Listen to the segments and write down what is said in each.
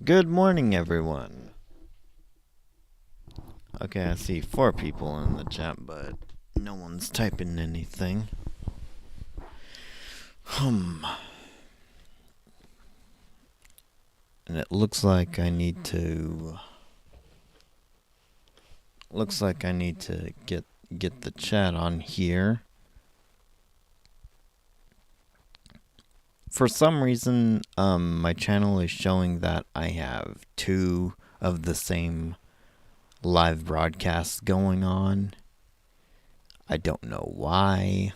Good morning, everyone. Okay, I see 4 people in the chat, but no one's typing anything. And it looks like I need to get the chat on here. For some reason, my channel is showing that I have 2 of the same live broadcasts going on. I don't know why.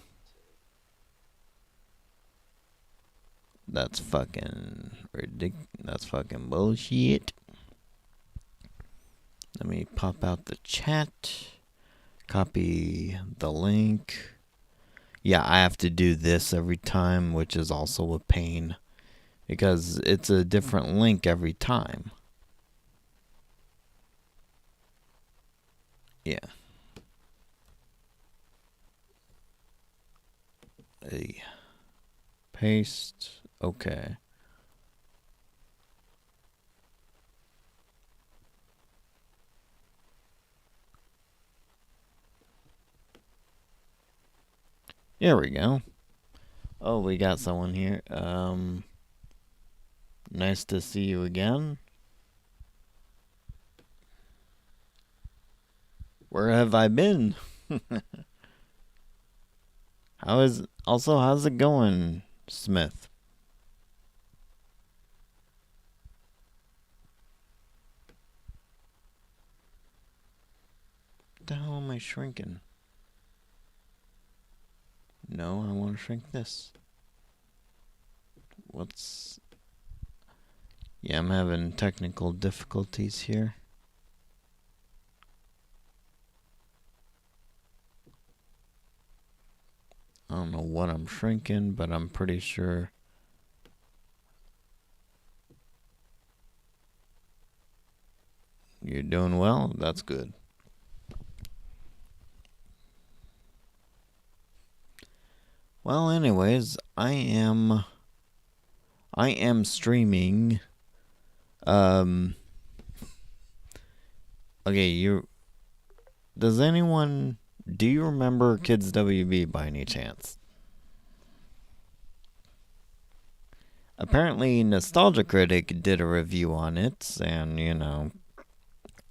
That's fucking ridiculous. That's fucking bullshit. Let me pop out the chat. Copy the link. Yeah, I have to do this every time, which is also a pain. Because it's a different link every time. Yeah. Paste. Okay. There we go. Oh, we got someone here. Nice to see you again. Where have I been? How's it going, Smith? What the hell am I shrinking? No, I want to shrink this. Yeah, I'm having technical difficulties here. I don't know what I'm shrinking, but I'm pretty sure. You're doing well? That's good. Well, anyways, I am streaming. Okay, do you remember Kids WB by any chance? Apparently, Nostalgia Critic did a review on it, and,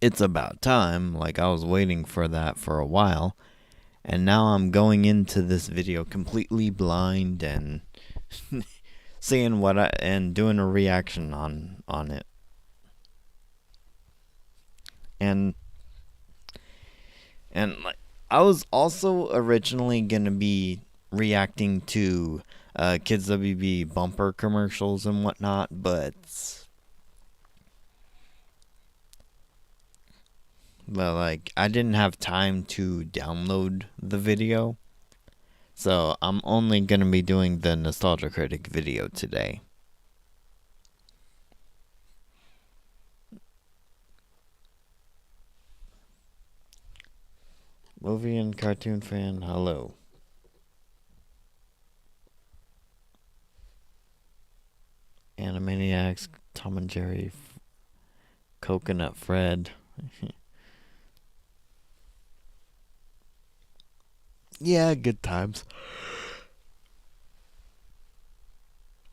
it's about time. Like, I was waiting for that for a while. And now I'm going into this video completely blind and seeing and doing a reaction on it. And like, I was also originally gonna be reacting to Kids WB bumper commercials and whatnot, but like, I didn't have time to download the video. So I'm only going to be doing the Nostalgia Critic video today. Movie and cartoon fan, hello. Animaniacs, Tom and Jerry, Coconut Fred. Yeah, good times.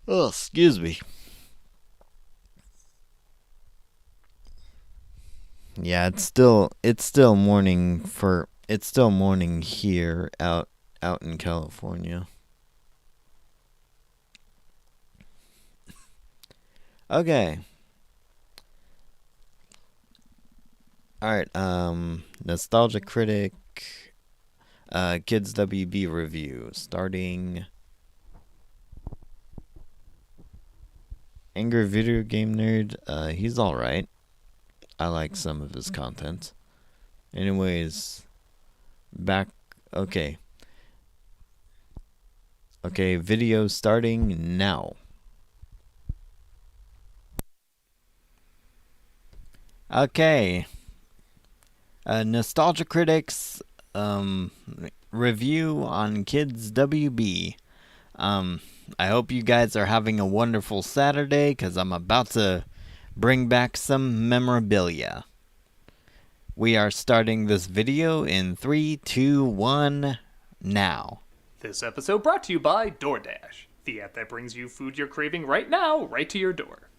Oh, excuse me. Yeah, it's still morning here out in California. Okay. Alright, Nostalgia Critic, Kids WB review, starting. Angry Video Game Nerd, he's alright. I like some of his content. Anyways, okay. Okay, video starting now. Okay. Nostalgia Critics review on Kids WB. I hope you guys are having a wonderful Saturday, because I'm about to bring back some memorabilia. We are starting this video in 3, 2, 1, now. This episode brought to you by DoorDash, the app that brings you food you're craving right now, right to your door.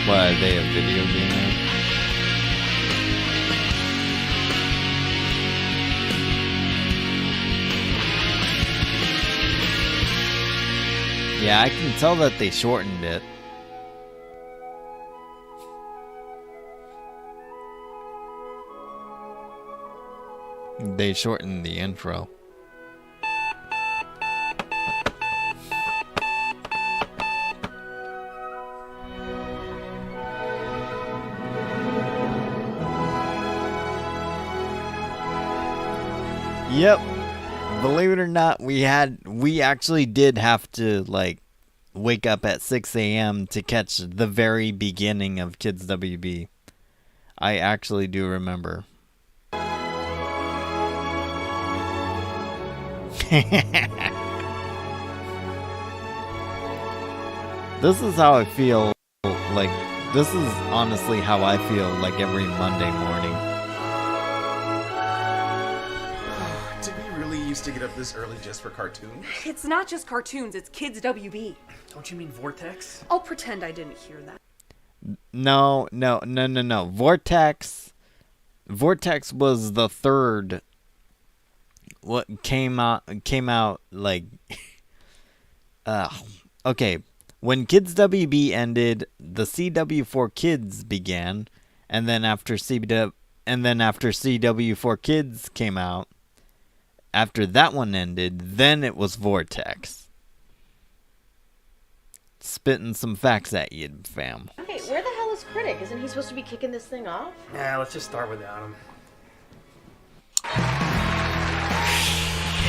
Why, are they a video game app? Yeah, I can tell that they shortened it. They shortened the intro. Yep. Believe it or not, we actually did have to wake up at 6 a.m. to catch the very beginning of Kids WB. I actually do remember. This is how I feel. This is honestly how I feel every Monday morning. Did we really used to get up this early just for cartoons? It's not just cartoons, it's Kids WB. Don't you mean Vortex? I'll pretend I didn't hear that. No. Vortex was the third. What came out okay. When Kids WB ended, the CW4 Kids began, and then after CW4 Kids came out, after that one ended, then it was Vortex. Spitting some facts at you, fam. Okay, where the hell is Critic? Isn't he supposed to be kicking this thing off? Nah, let's just start without him.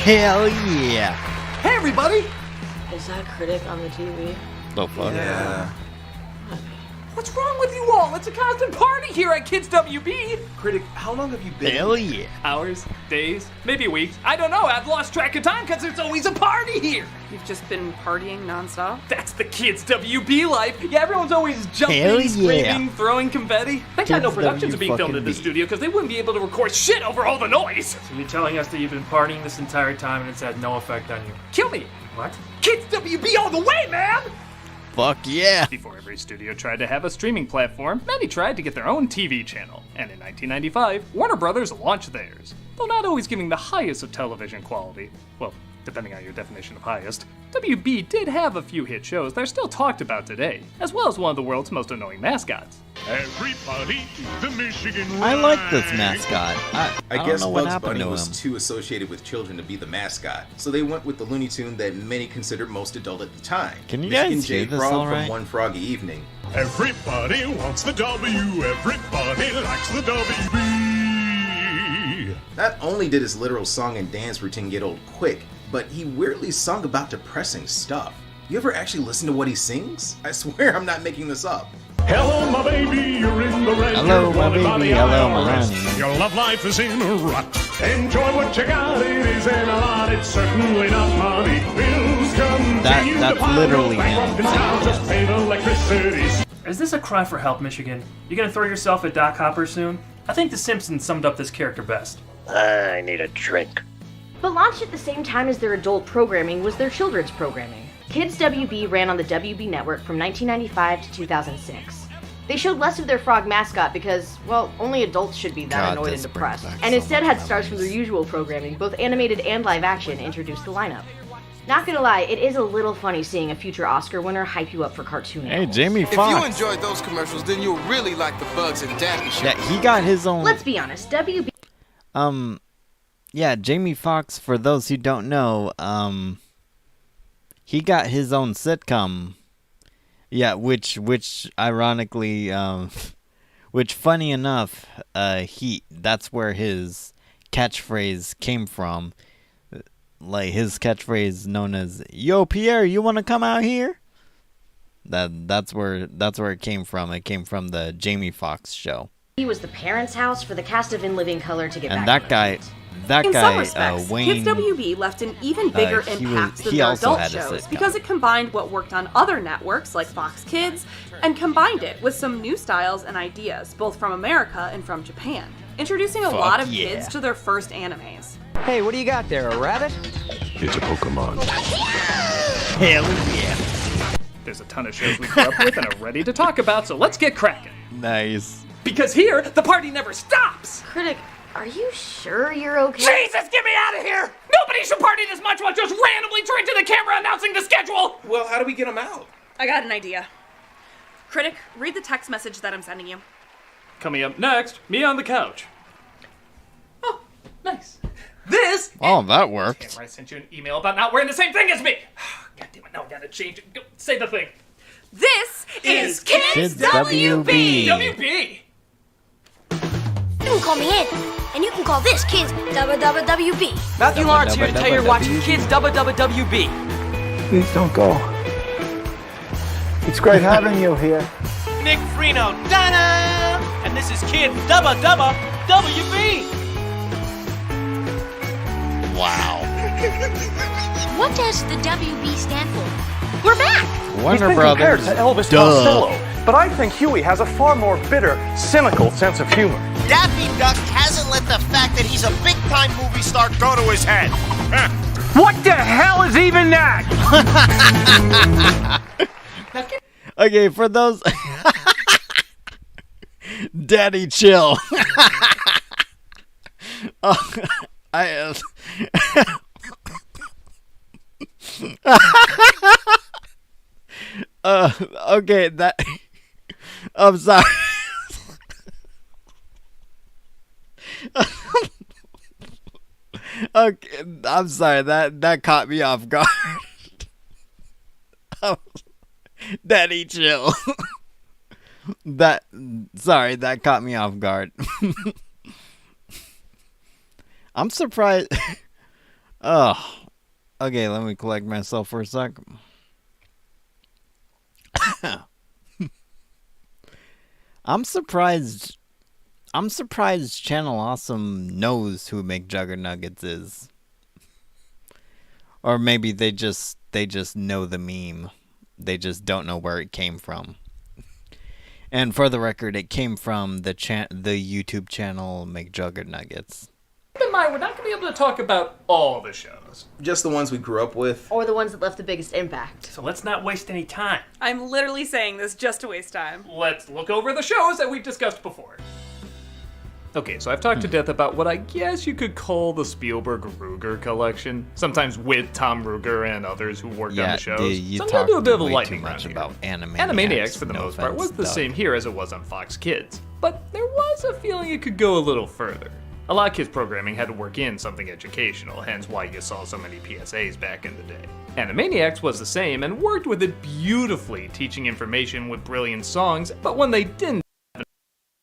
Hell yeah! Hey, everybody! Is that Critic on the TV? The fuck? Yeah. What's wrong with you all? It's a constant party here at Kids WB! Critic, how long have you been Hell here? yeah! Hours, days, maybe weeks. I don't know, I've lost track of time because there's always a party here! You've just been partying nonstop? That's the Kids WB life! Yeah, everyone's always Hell jumping, yeah. screaming, throwing confetti. Thank God no Kids productions are being filmed in WB. the studio because they wouldn't be able to record shit over all the noise! So you're telling us that you've been partying this entire time and it's had no effect on you? Kill me! What? Kids WB all the way, man! Fuck yeah! Before every studio tried to have a streaming platform, many tried to get their own TV channel, and in 1995, Warner Brothers launched theirs. Though not always giving the highest of television quality, well, depending on your definition of highest, WB did have a few hit shows that are still talked about today, as well as one of the world's most annoying mascots. Everybody, the Michigan I like this Rag. mascot. I I don't guess know what Bugs happened Bunny to was him. too associated with children to be the mascot, so they went with the Looney Tune that many considered most adult at the time. Can you Michigan guys hear J. this Frog all right? from One Froggy Evening. Everybody wants the W. Everybody likes the WB. Not only did his literal song and dance routine get old quick, but he weirdly sung about depressing stuff. You ever actually listen to what he sings? I swear I'm not making this up. Hello, my baby, you're in the red. Hello, You're my wanted by baby, the hello, my IRS. honey. Your love life is in a rut. Enjoy what you got, it isn't a lot, it's certainly not money. Bills continue that's to pile literally bankrupt in him. town, just pay the electricity. Is this a cry for help, Michigan? You gonna throw yourself at Doc Hopper soon? I think The Simpsons summed up this character best. I need a drink. But launched at the same time as their adult programming was their children's programming. Kids WB ran on the WB network from 1995 to 2006. They showed less of their frog mascot because, well, only adults should be that God, annoyed and this brings depressed, back and so instead much had stars from their memories. usual programming, both animated and live action, introduce the lineup. Not gonna lie, it is a little funny seeing a future Oscar winner hype you up for cartoon Hey, animals. Jamie If you Foxx. enjoyed those commercials, then you'll really like the Bugs and Daffy show. Yeah, he got his own. Let's be honest, WB Yeah, Jamie Foxx. For those who don't know, he got his own sitcom. Yeah, which ironically, which funny enough, that's where his catchphrase came from. Like his catchphrase known as "Yo Pierre, you want to come out here?" That's where it came from. It came from the Jamie Foxx show. was the parents' house for the cast of In Living Color to get And back that to guy, it. That In some guy, respects, Wayne. Kids WB left an even bigger he impact was- than he their also adult had a shows sitcom. because it combined what worked on other networks like Fox Kids and combined it with some new styles and ideas, both from America and from Japan, introducing a lot of yeah. kids to their first animes. Hey, what do you got there, a rabbit? It's a Pokemon. Hell yeah. There's a ton of shows we grew up with and are ready to talk about, so let's get cracking. Nice. Because here, the party never stops! Critic, are you sure you're okay? Jesus, get me out of here! Nobody should party this much while just randomly turning to the camera announcing the schedule! Well, how do we get them out? I got an idea. Critic, read the text message that I'm sending you. Coming up next, me on the couch. Oh, nice. This Oh, that worked. I sent you an email about not wearing the same thing as me! God damn it, now I gotta change it. Go, say the thing. This is Kids WB. WB! You can call me Ed, and you can call this Kids WB. Matthew Lawrence here to tell you you're watching Kids WB. Please don't go. It's great having you here. Nick Freno, da-da! And this is Kids WB. Wow. What does the WB stand for? We're back! Warner Brothers. to Elvis Duh. Costello, but I think Huey has a far more bitter, cynical sense of humor. Daffy Duck hasn't let the fact that he's a big-time movie star go to his head. What the hell is even that? Okay, for those. Daddy, chill. I. Okay, that. I'm sorry. Okay, I'm sorry. That caught me off guard. Daddy, chill. Sorry, that caught me off guard. I'm surprised. Oh, okay. Let me collect myself for a sec. I'm surprised Channel Awesome knows who McJuggernuggets is. Or maybe they just know the meme. They just don't know where it came from. And for the record, it came from the YouTube channel McJuggernuggets. Keep in mind, we're not going to be able to talk about all the shows. Just the ones we grew up with. Or the ones that left the biggest impact. So let's not waste any time. I'm literally saying this just to waste time. Let's look over the shows that we've discussed before. Okay, so I've talked to death about what I guess you could call the Spielberg-Ruger collection, sometimes with Tom Ruger and others who worked on the shows. You so I'm going to do a bit of a way lightning too round much here. about Animaniacs. Animaniacs, for the most part, was the same here as it was on Fox Kids. But there was a feeling it could go a little further. A lot of kids' programming had to work in something educational, hence why you saw so many PSAs back in the day. Animaniacs was the same and worked with it beautifully, teaching information with brilliant songs, but when they didn't have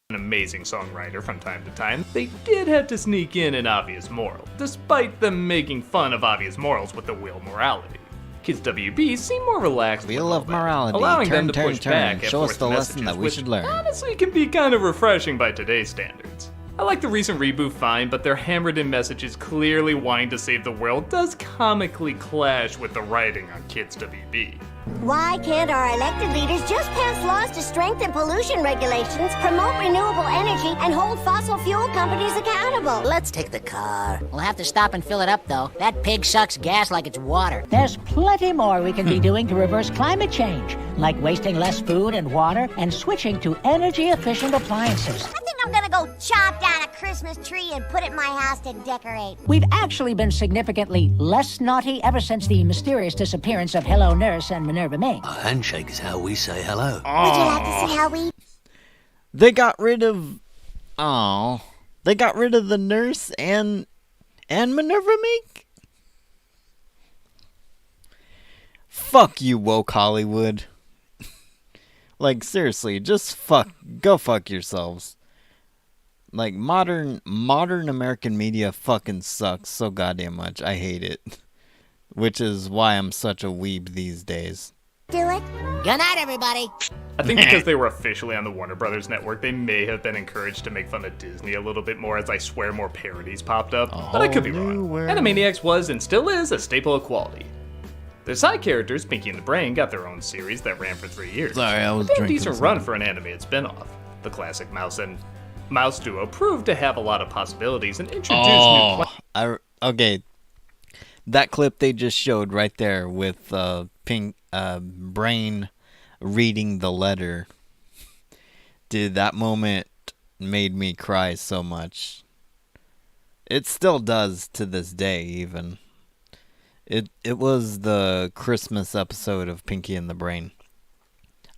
an amazing songwriter from time to time, they did have to sneak in an obvious moral, despite them making fun of obvious morals with the wheel morality. Kids WB seem more relaxed with Wheel all of that, morality. allowing them to Turn, push turn, back turn. at Show us forced the lesson messages, that we which should learn. honestly can be kind of refreshing by today's standards. I like the recent reboot fine, but their hammered-in messages clearly wanting to save the world does comically clash with the writing on Kids WB. Why can't our elected leaders just pass laws to strengthen pollution regulations, promote renewable energy, and hold fossil fuel companies accountable? Let's take the car. We'll have to stop and fill it up, though. That pig sucks gas like it's water. There's plenty more we can be doing to reverse climate change, like wasting less food and water and switching to energy-efficient appliances. I think I'm gonna go chop down a Christmas tree and put it in my house to decorate. We've actually been significantly less naughty ever since the mysterious disappearance of Hello Nurse and Minerva May. A handshake is how we say hello. Would you like to see how we... They got rid of... Oh, they got rid of the nurse and Minerva Meek? Fuck you, woke Hollywood. Like, seriously, just go fuck yourselves. Like, modern American media fucking sucks so goddamn much. I hate it. Which is why I'm such a weeb these days. Do it? Good night, everybody. I think because they were officially on the Warner Brothers network, they may have been encouraged to make fun of Disney a little bit more, as I swear more parodies popped up, but I could be wrong. Animaniacs was and still is a staple of quality. Their side characters, Pinky and the Brain, got their own series that ran for 3 years. Sorry, I was a damn drinking decent run for an animated spin-off. The classic Mouse and Mouse duo proved to have a lot of possibilities and introduced new okay. That clip they just showed right there with Brain reading the letter. Dude, that moment made me cry so much. It still does to this day, even. It was the Christmas episode of Pinky and the Brain.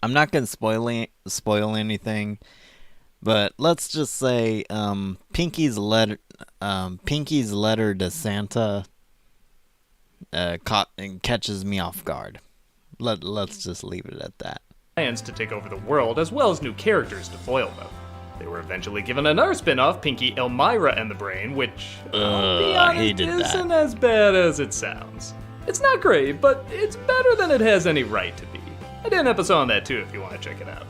I'm not gonna spoil anything, but let's just say Pinky's letter to Santa catches me off guard. Let's just leave it at that. Plans to take over the world, as well as new characters to foil them. They were eventually given another spin-off, Pinky, Elmira, and the Brain, which, I'll be honest, isn't as bad as it sounds. It's not great, but it's better than it has any right to be. I did an episode on that too if you want to check it out.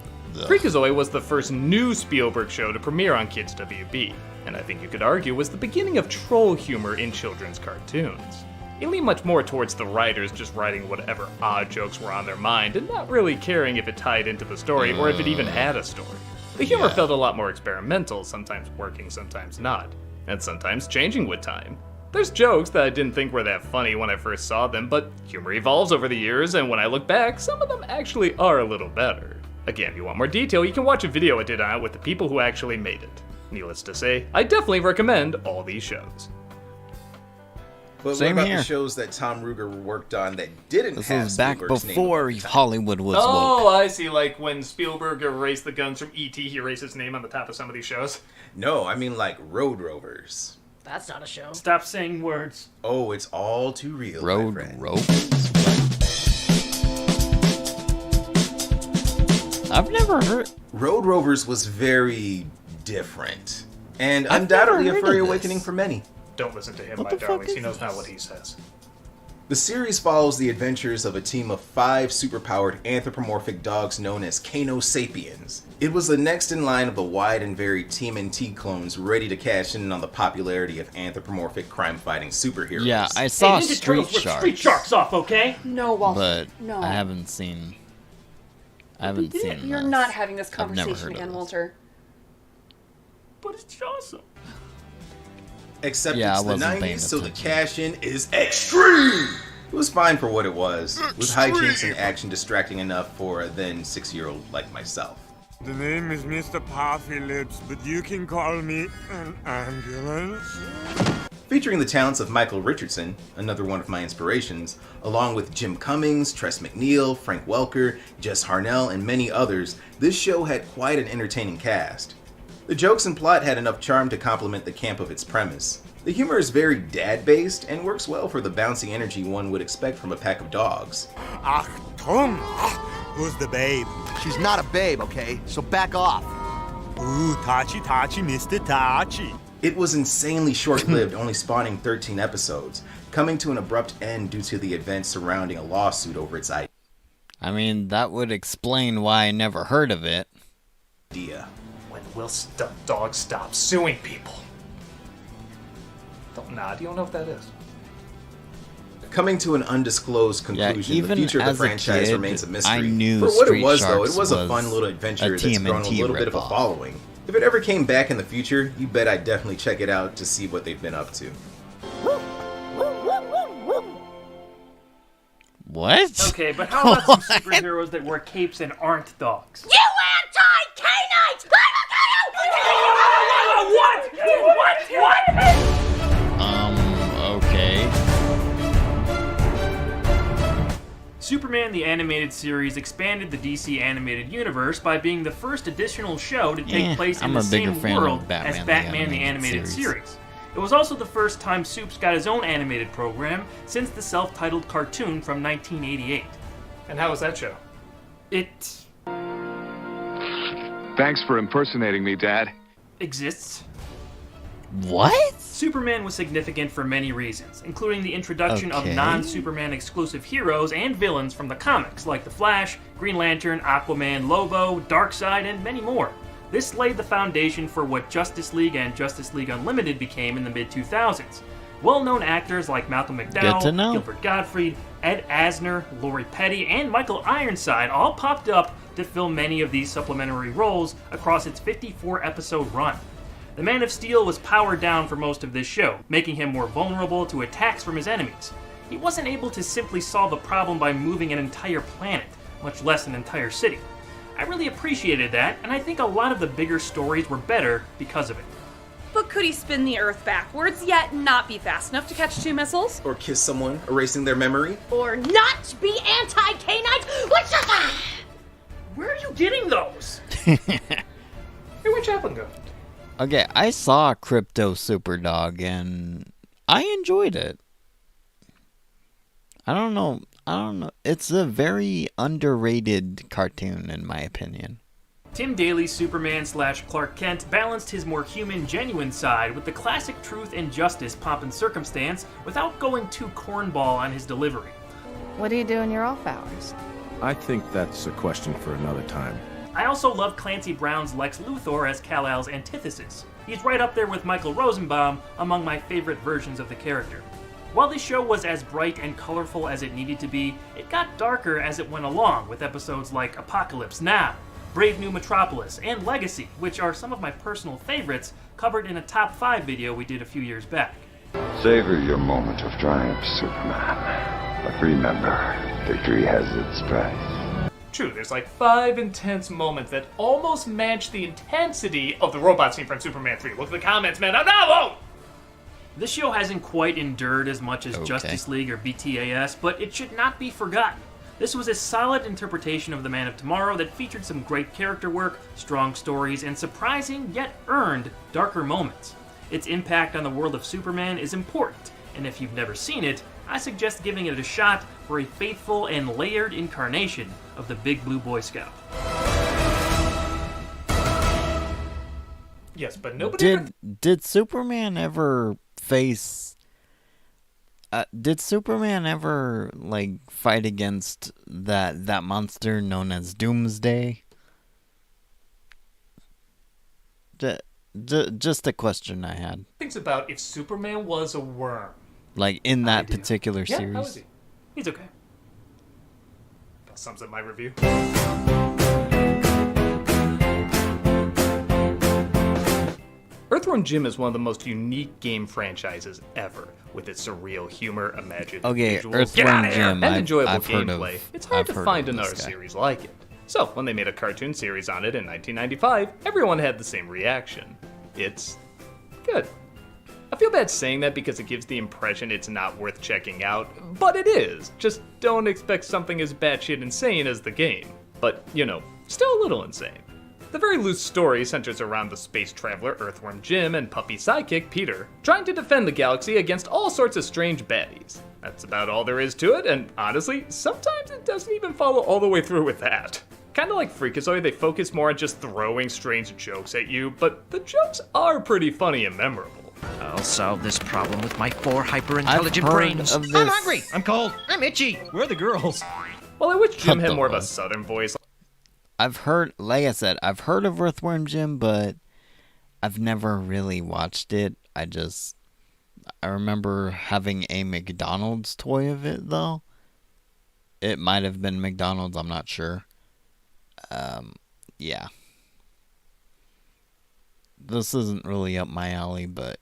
Freakazoid was the first new Spielberg show to premiere on Kids WB, and I think you could argue was the beginning of troll humor in children's cartoons. It leaned much more towards the writers just writing whatever odd jokes were on their mind and not really caring if it tied into the story or if it even had a story. The humor felt a lot more experimental, sometimes working, sometimes not, and sometimes changing with time. There's jokes that I didn't think were that funny when I first saw them, but humor evolves over the years, and when I look back, some of them actually are a little better. Again, if you want more detail, you can watch a video I did on it with the people who actually made it. Needless to say, I definitely recommend all these shows. But Same what about here. the shows that Tom Ruegger worked on that didn't This have was back Spielberg's name before on the top? Hollywood was woke. Oh, I see. Like when Spielberg erased the guns from E.T., he erased his name on the top of some of these shows. No, I mean like Road Rovers. That's not a show. Stop saying words. Oh, it's all too real, my Road friend. Rovers? I've never heard. Road Rovers was very different, and I've undoubtedly never a heard furry of this. awakening for many. Don't listen to him, What my the fuck darlings. is He knows not this? what he says. The series follows the adventures of a team of 5 superpowered anthropomorphic dogs known as Kano Sapiens. It was the next in line of the wide and varied TMNT clones ready to cash in on the popularity of anthropomorphic crime-fighting superheroes. Yeah, I saw Ninja Street Turtles ripped Sharks, Street Sharks off, okay? No, Walter. but no. I haven't seen. Seen. You're this. not having this I've never conversation heard of again, this. Walter. But it's awesome. Except Yeah, I it's the wasn't paying 90s, so the attention. cash-in is extreme! It was fine for what it was, with hijinks and action distracting enough for a then 6-year-old like myself. The name is Mr. Puffy Lips, but you can call me an ambulance. Featuring the talents of Michael Richardson, another one of my inspirations, along with Jim Cummings, Tress MacNeille, Frank Welker, Jess Harnell, and many others, this show had quite an entertaining cast. The jokes and plot had enough charm to complement the camp of its premise. The humor is very dad-based and works well for the bouncy energy one would expect from a pack of dogs. Achtung! Who's the babe? She's not a babe, okay? So back off. Ooh, Tachi, Mr. Tachi. It was insanely short-lived, only spawning 13 episodes, coming to an abrupt end due to the events surrounding a lawsuit over its I mean, that would explain why I never heard of it. idea. When will dogs stop suing people? Don't nod. You don't know what that is. Coming to an undisclosed conclusion, even the future of the as a franchise kid, remains a mystery. I knew For what Street it was, though, Sharks it was a was fun little adventure a that's grown a TMNT little bit of a ripoff. following. If it ever came back in the future, you bet I'd definitely check it out to see what they've been up to. What? Okay, but how about some superheroes that wear capes and aren't dogs? You anti-canites! Okay. Superman the Animated Series expanded the DC animated universe by being the first additional show to take place in I'm the a bigger same fan of world Batman as the Batman the Animated Animated Series. Series. It was also the first time Supes got his own animated program since the self-titled cartoon from 1988. And how was that show? It Thanks for impersonating me, Dad. exists. What? Superman was significant for many reasons, including the introduction of Okay. non-Superman exclusive heroes and villains from the comics, like The Flash, Green Lantern, Aquaman, Lobo, Darkseid, and many more. This laid the foundation for what Justice League and Justice League Unlimited became in the mid-2000s. Well-known actors like Malcolm Good to McDowell, know. Gilbert Gottfried, Ed Asner, Lori Petty, and Michael Ironside all popped up to fill many of these supplementary roles across its 54-episode run. The Man of Steel was powered down for most of this show, making him more vulnerable to attacks from his enemies. He wasn't able to simply solve a problem by moving an entire planet, much less an entire city. I really appreciated that, and I think a lot of the bigger stories were better because of it. But could he spin the Earth backwards, yet not be fast enough to catch 2 missiles? Or kiss someone, erasing their memory? Or not be anti-K-Knight? Where are you getting those? Hey, where'd Chaplin go? Okay, I saw Crypto Superdog and I enjoyed it. I don't know. It's a very underrated cartoon in my opinion. Tim Daly's Superman/Clark Kent balanced his more human, genuine side with the classic truth and justice pomp and circumstance without going too cornball on his delivery. What do you do in your off hours? I think that's a question for another time. I also love Clancy Brown's Lex Luthor as Kal-El's antithesis. He's right up there with Michael Rosenbaum among my favorite versions of the character. While this show was as bright and colorful as it needed to be, it got darker as it went along, with episodes like Apocalypse Now, Brave New Metropolis, and Legacy, which are some of my personal favorites, covered in a top 5 video we did a few years back. Savor your moment of triumph, Superman. But remember, victory has its price. True, there's like 5 intense moments that almost match the intensity of the robot scene from Superman 3. Look at the comments, man. No! This show hasn't quite endured as much as Justice League or BTAS, but it should not be forgotten. This was a solid interpretation of the Man of Tomorrow that featured some great character work, strong stories, and surprising yet earned darker moments. Its impact on the world of Superman is important, and if you've never seen it, I suggest giving it a shot for a faithful and layered incarnation of the Big Blue Boy Scout. Yes, but nobody Did Superman ever face... did Superman ever, like, fight against that monster known as Doomsday? Just a question I had. thinks about if Superman was a worm. Like, in that particular Yeah, series? how is he? He's okay. That sums up my review. Earthworm Jim is one of the most unique game franchises ever, with its surreal humor, imagined Okay, visuals, Earthworm Jim, and enjoyable I've heard of- gameplay. It's hard I've to heard find of another this guy. series like it. So, when they made a cartoon series on it in 1995, everyone had the same reaction. It's good. I feel bad saying that because it gives the impression it's not worth checking out, but it is. Just don't expect something as batshit insane as the game. But, you know, still a little insane. The very loose story centers around the space traveler Earthworm Jim and puppy sidekick Peter, trying to defend the galaxy against all sorts of strange baddies. That's about all there is to it, and honestly, sometimes it doesn't even follow all the way through with that. Kinda like Freakazoid, they focus more on just throwing strange jokes at you, but the jokes are pretty funny and memorable. I'll solve this problem with my 4 hyper-intelligent I've heard brains. of I'm this- hungry. I'm cold. I'm itchy. Where are the girls? Well, I wish Jim What had the more of a fuck? southern voice. I've heard, like I said, I've heard of Earthworm Jim, but I've never really watched it. I remember having a McDonald's toy of it, though. It might have been McDonald's, I'm not sure. Yeah. This isn't really up my alley, but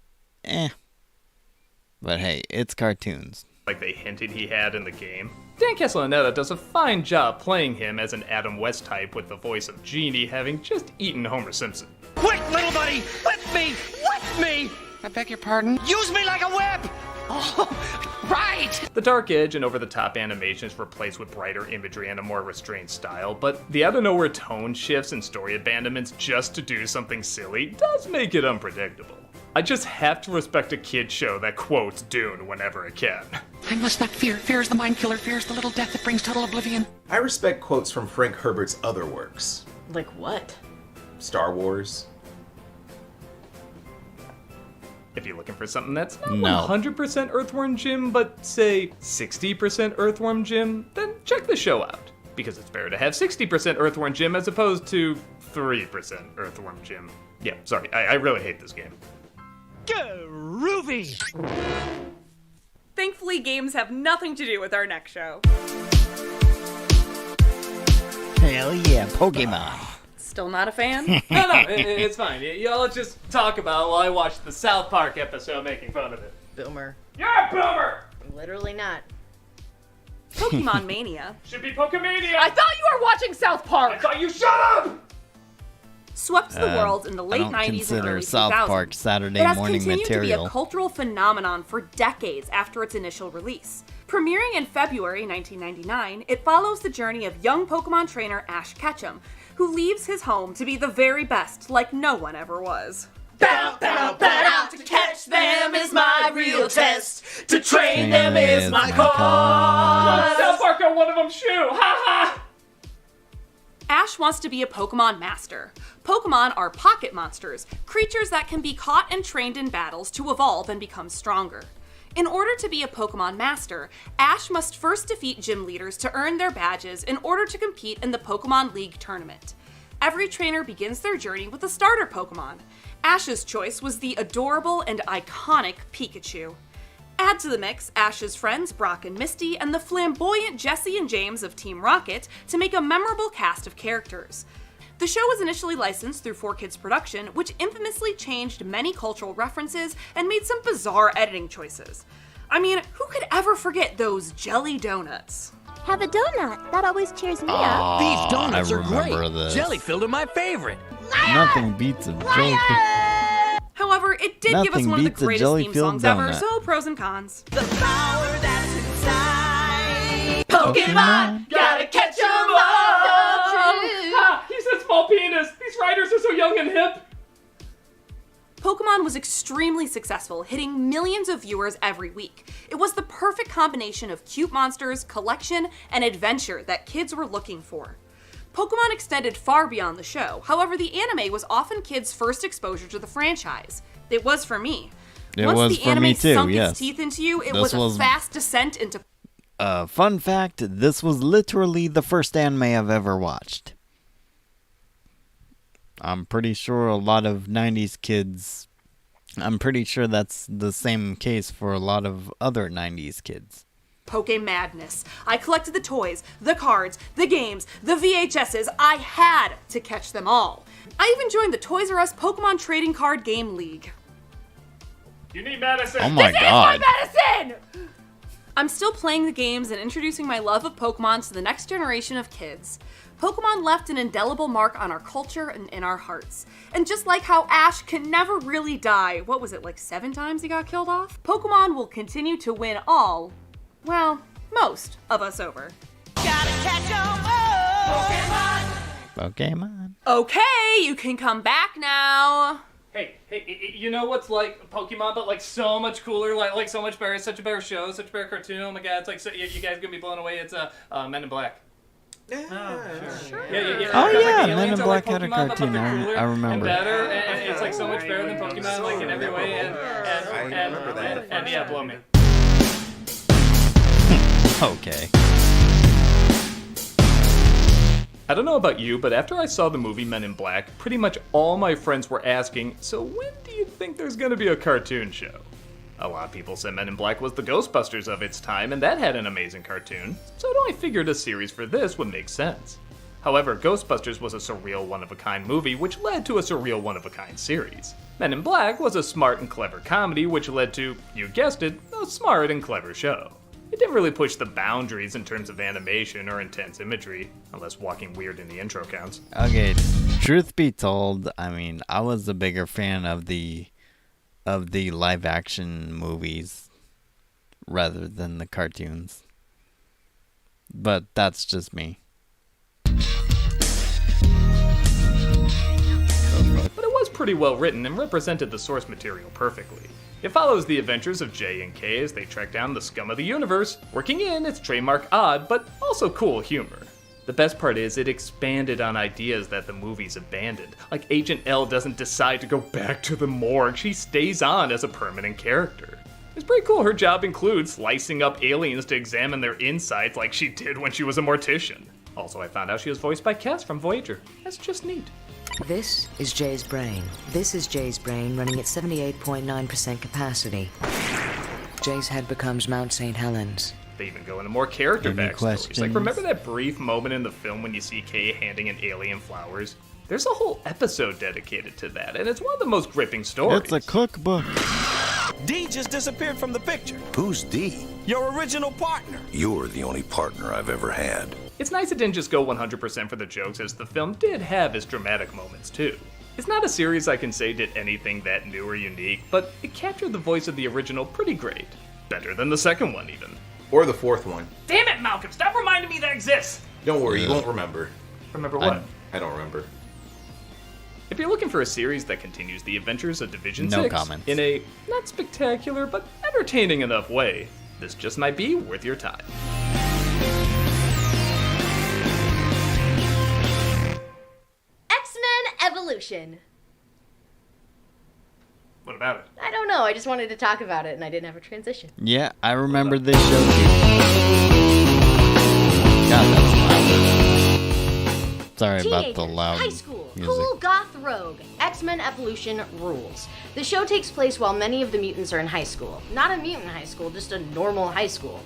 But hey, it's cartoons. Like they hinted he had in the game. Dan Castellaneta does a fine job playing him as an Adam West type with the voice of Genie having just eaten Homer Simpson. Quick, little buddy! Whip me! Whip me! I beg your pardon? Use me like a whip! Oh, right! The dark edge and over-the-top animation is replaced with brighter imagery and a more restrained style, but the out-of-nowhere tone shifts and story abandonments just to do something silly does make it unpredictable. I just have to respect a kid show that quotes Dune whenever it can. I must not fear. Fear is the mind killer. Fear is the little death that brings total oblivion. I respect quotes from Frank Herbert's other works. Like what? Star Wars. If you're looking for something that's not No. 100% Earthworm Jim, but say 60% Earthworm Jim, then check the show out. Because it's better to have 60% Earthworm Jim as opposed to 3% Earthworm Jim. Yeah, sorry, I really hate this game. Groovy! Thankfully, games have nothing to do with our next show. Hell yeah, Pokemon. Still not a fan? No, it's fine. Y'all just talk about it while I watch the South Park episode making fun of it. Boomer. You're a boomer! Literally not. Pokemon Mania. Should be Pokemania! I thought you were watching South Park! I thought you shut up! Swept the world in the late 90s and consider early South 2000s. Park Saturday it has morning continued to be material. a cultural phenomenon for decades after its initial release. Premiering in February 1999, it follows the journey of young Pokemon trainer Ash Ketchum, who leaves his home to be the very best like no one ever was. Bow, bow, bow, to catch them is my real test. To train them is my cause. South Park got one of them shoe! Ha ha! Ash wants to be a Pokemon master. Pokemon are pocket monsters, creatures that can be caught and trained in battles to evolve and become stronger. In order to be a Pokemon master, Ash must first defeat gym leaders to earn their badges in order to compete in the Pokemon League tournament. Every trainer begins their journey with a starter Pokemon. Ash's choice was the adorable and iconic Pikachu. Add to the mix Ash's friends Brock and Misty and the flamboyant Jesse and James of Team Rocket to make a memorable cast of characters. The show was initially licensed through 4Kids Production, which infamously changed many cultural references and made some bizarre editing choices. I mean, who could ever forget those jelly donuts? Have a donut. That always cheers me up. These donuts I are great. remember this. Jelly-filled are my favorite. Nothing beats a jelly. However, it did give us Nothing one of the beats a greatest theme jelly-filled songs ever, donut. so pros and cons. The power that's inside Pokemon, gotta catch 'em all. Ha! He said small penis! These writers are so young and hip! Pokemon was extremely successful, hitting millions of viewers every week. It was the perfect combination of cute monsters, collection, and adventure that kids were looking for. Pokemon extended far beyond the show. However, the anime was often kids' first exposure to the franchise. It was for me. It Once was the for anime me too, sunk yes. its teeth into you, it This was a fast descent into Fun fact, this was literally the first anime I've ever watched. I'm pretty sure a lot of 90s kids... I'm pretty sure that's the same case for a lot of other 90s kids. Poke Madness. I collected the toys, the cards, the games, the VHSs. I had to catch them all. I even joined the Toys R Us Pokemon Trading Card Game League. You need medicine! Oh my god. Medicine! I'm still playing the games and introducing my love of Pokemon to the next generation of kids. Pokemon left an indelible mark on our culture and in our hearts. And just like how Ash can never really die, what was it, like 7 times he got killed off? Pokemon will continue to win all, well, most of us over. Gotta catch 'em all. Pokemon. Okay, you can come back now. Hey, you know what's like Pokemon, but like so much cooler, like so much better, such a better show, such a better cartoon. Oh my god, it's like so, you guys gonna be blown away. It's Men in Black. Sure. Yeah. Oh Because, yeah, like, the Men in aliens are Black like had a Pokemon, but cartoon. they're cooler I remember. And better, and it's like so much better than Pokemon, like in every way. And yeah, blow me. Okay. I don't know about you, but after I saw the movie Men in Black, pretty much all my friends were asking, so when do you think there's gonna be a cartoon show? A lot of people said Men in Black was the Ghostbusters of its time, and that had an amazing cartoon, so I figured a series for this would make sense. However, Ghostbusters was a surreal one-of-a-kind movie, which led to a surreal one-of-a-kind series. Men in Black was a smart and clever comedy, which led to, you guessed it, a smart and clever show. It didn't really push the boundaries in terms of animation or intense imagery, unless walking weird in the intro counts. Okay, truth be told, I mean, I was a bigger fan of the live action movies rather than the cartoons. But that's just me. But it was pretty well written and represented the source material perfectly. It follows the adventures of J and K as they track down the scum of the universe, working in its trademark odd but also cool humor. The best part is it expanded on ideas that the movies abandoned. Like Agent L doesn't decide to go back to the morgue, she stays on as a permanent character. It's pretty cool. Her job includes slicing up aliens to examine their insides like she did when she was a mortician. Also, I found out she was voiced by Cass from Voyager. That's just neat. This is Jay's brain. This is Jay's brain running at 78.9% capacity. Jay's head becomes Mount St. Helens. They even go into more character Any backstories. questions? Like, remember that brief moment in the film when you see Kay handing an alien flowers? There's a whole episode dedicated to that, and it's one of the most gripping stories. It's a cookbook. D just disappeared from the picture. Who's D? Your original partner. You're the only partner I've ever had. It's nice it didn't just go 100% for the jokes, as the film did have its dramatic moments too. It's not a series I can say did anything that new or unique, but it captured the voice of the original pretty great. Better than the second one, even. Or the fourth one. Damn it, Malcolm! Stop reminding me that exists! Don't worry, you won't remember. Remember what? I don't remember. If you're looking for a series that continues the adventures of Division No 6 comments. in a not spectacular but entertaining enough way, this just might be worth your time. X-Men Evolution. What about it? I don't know. I just wanted to talk about it, and I didn't have a transition. Yeah, I remember this show too. God, that's loud. Sorry about the loud High school, music. cool goth rogue. X-Men Evolution rules. The show takes place while many of the mutants are in high school. Not a mutant high school, just a normal high school.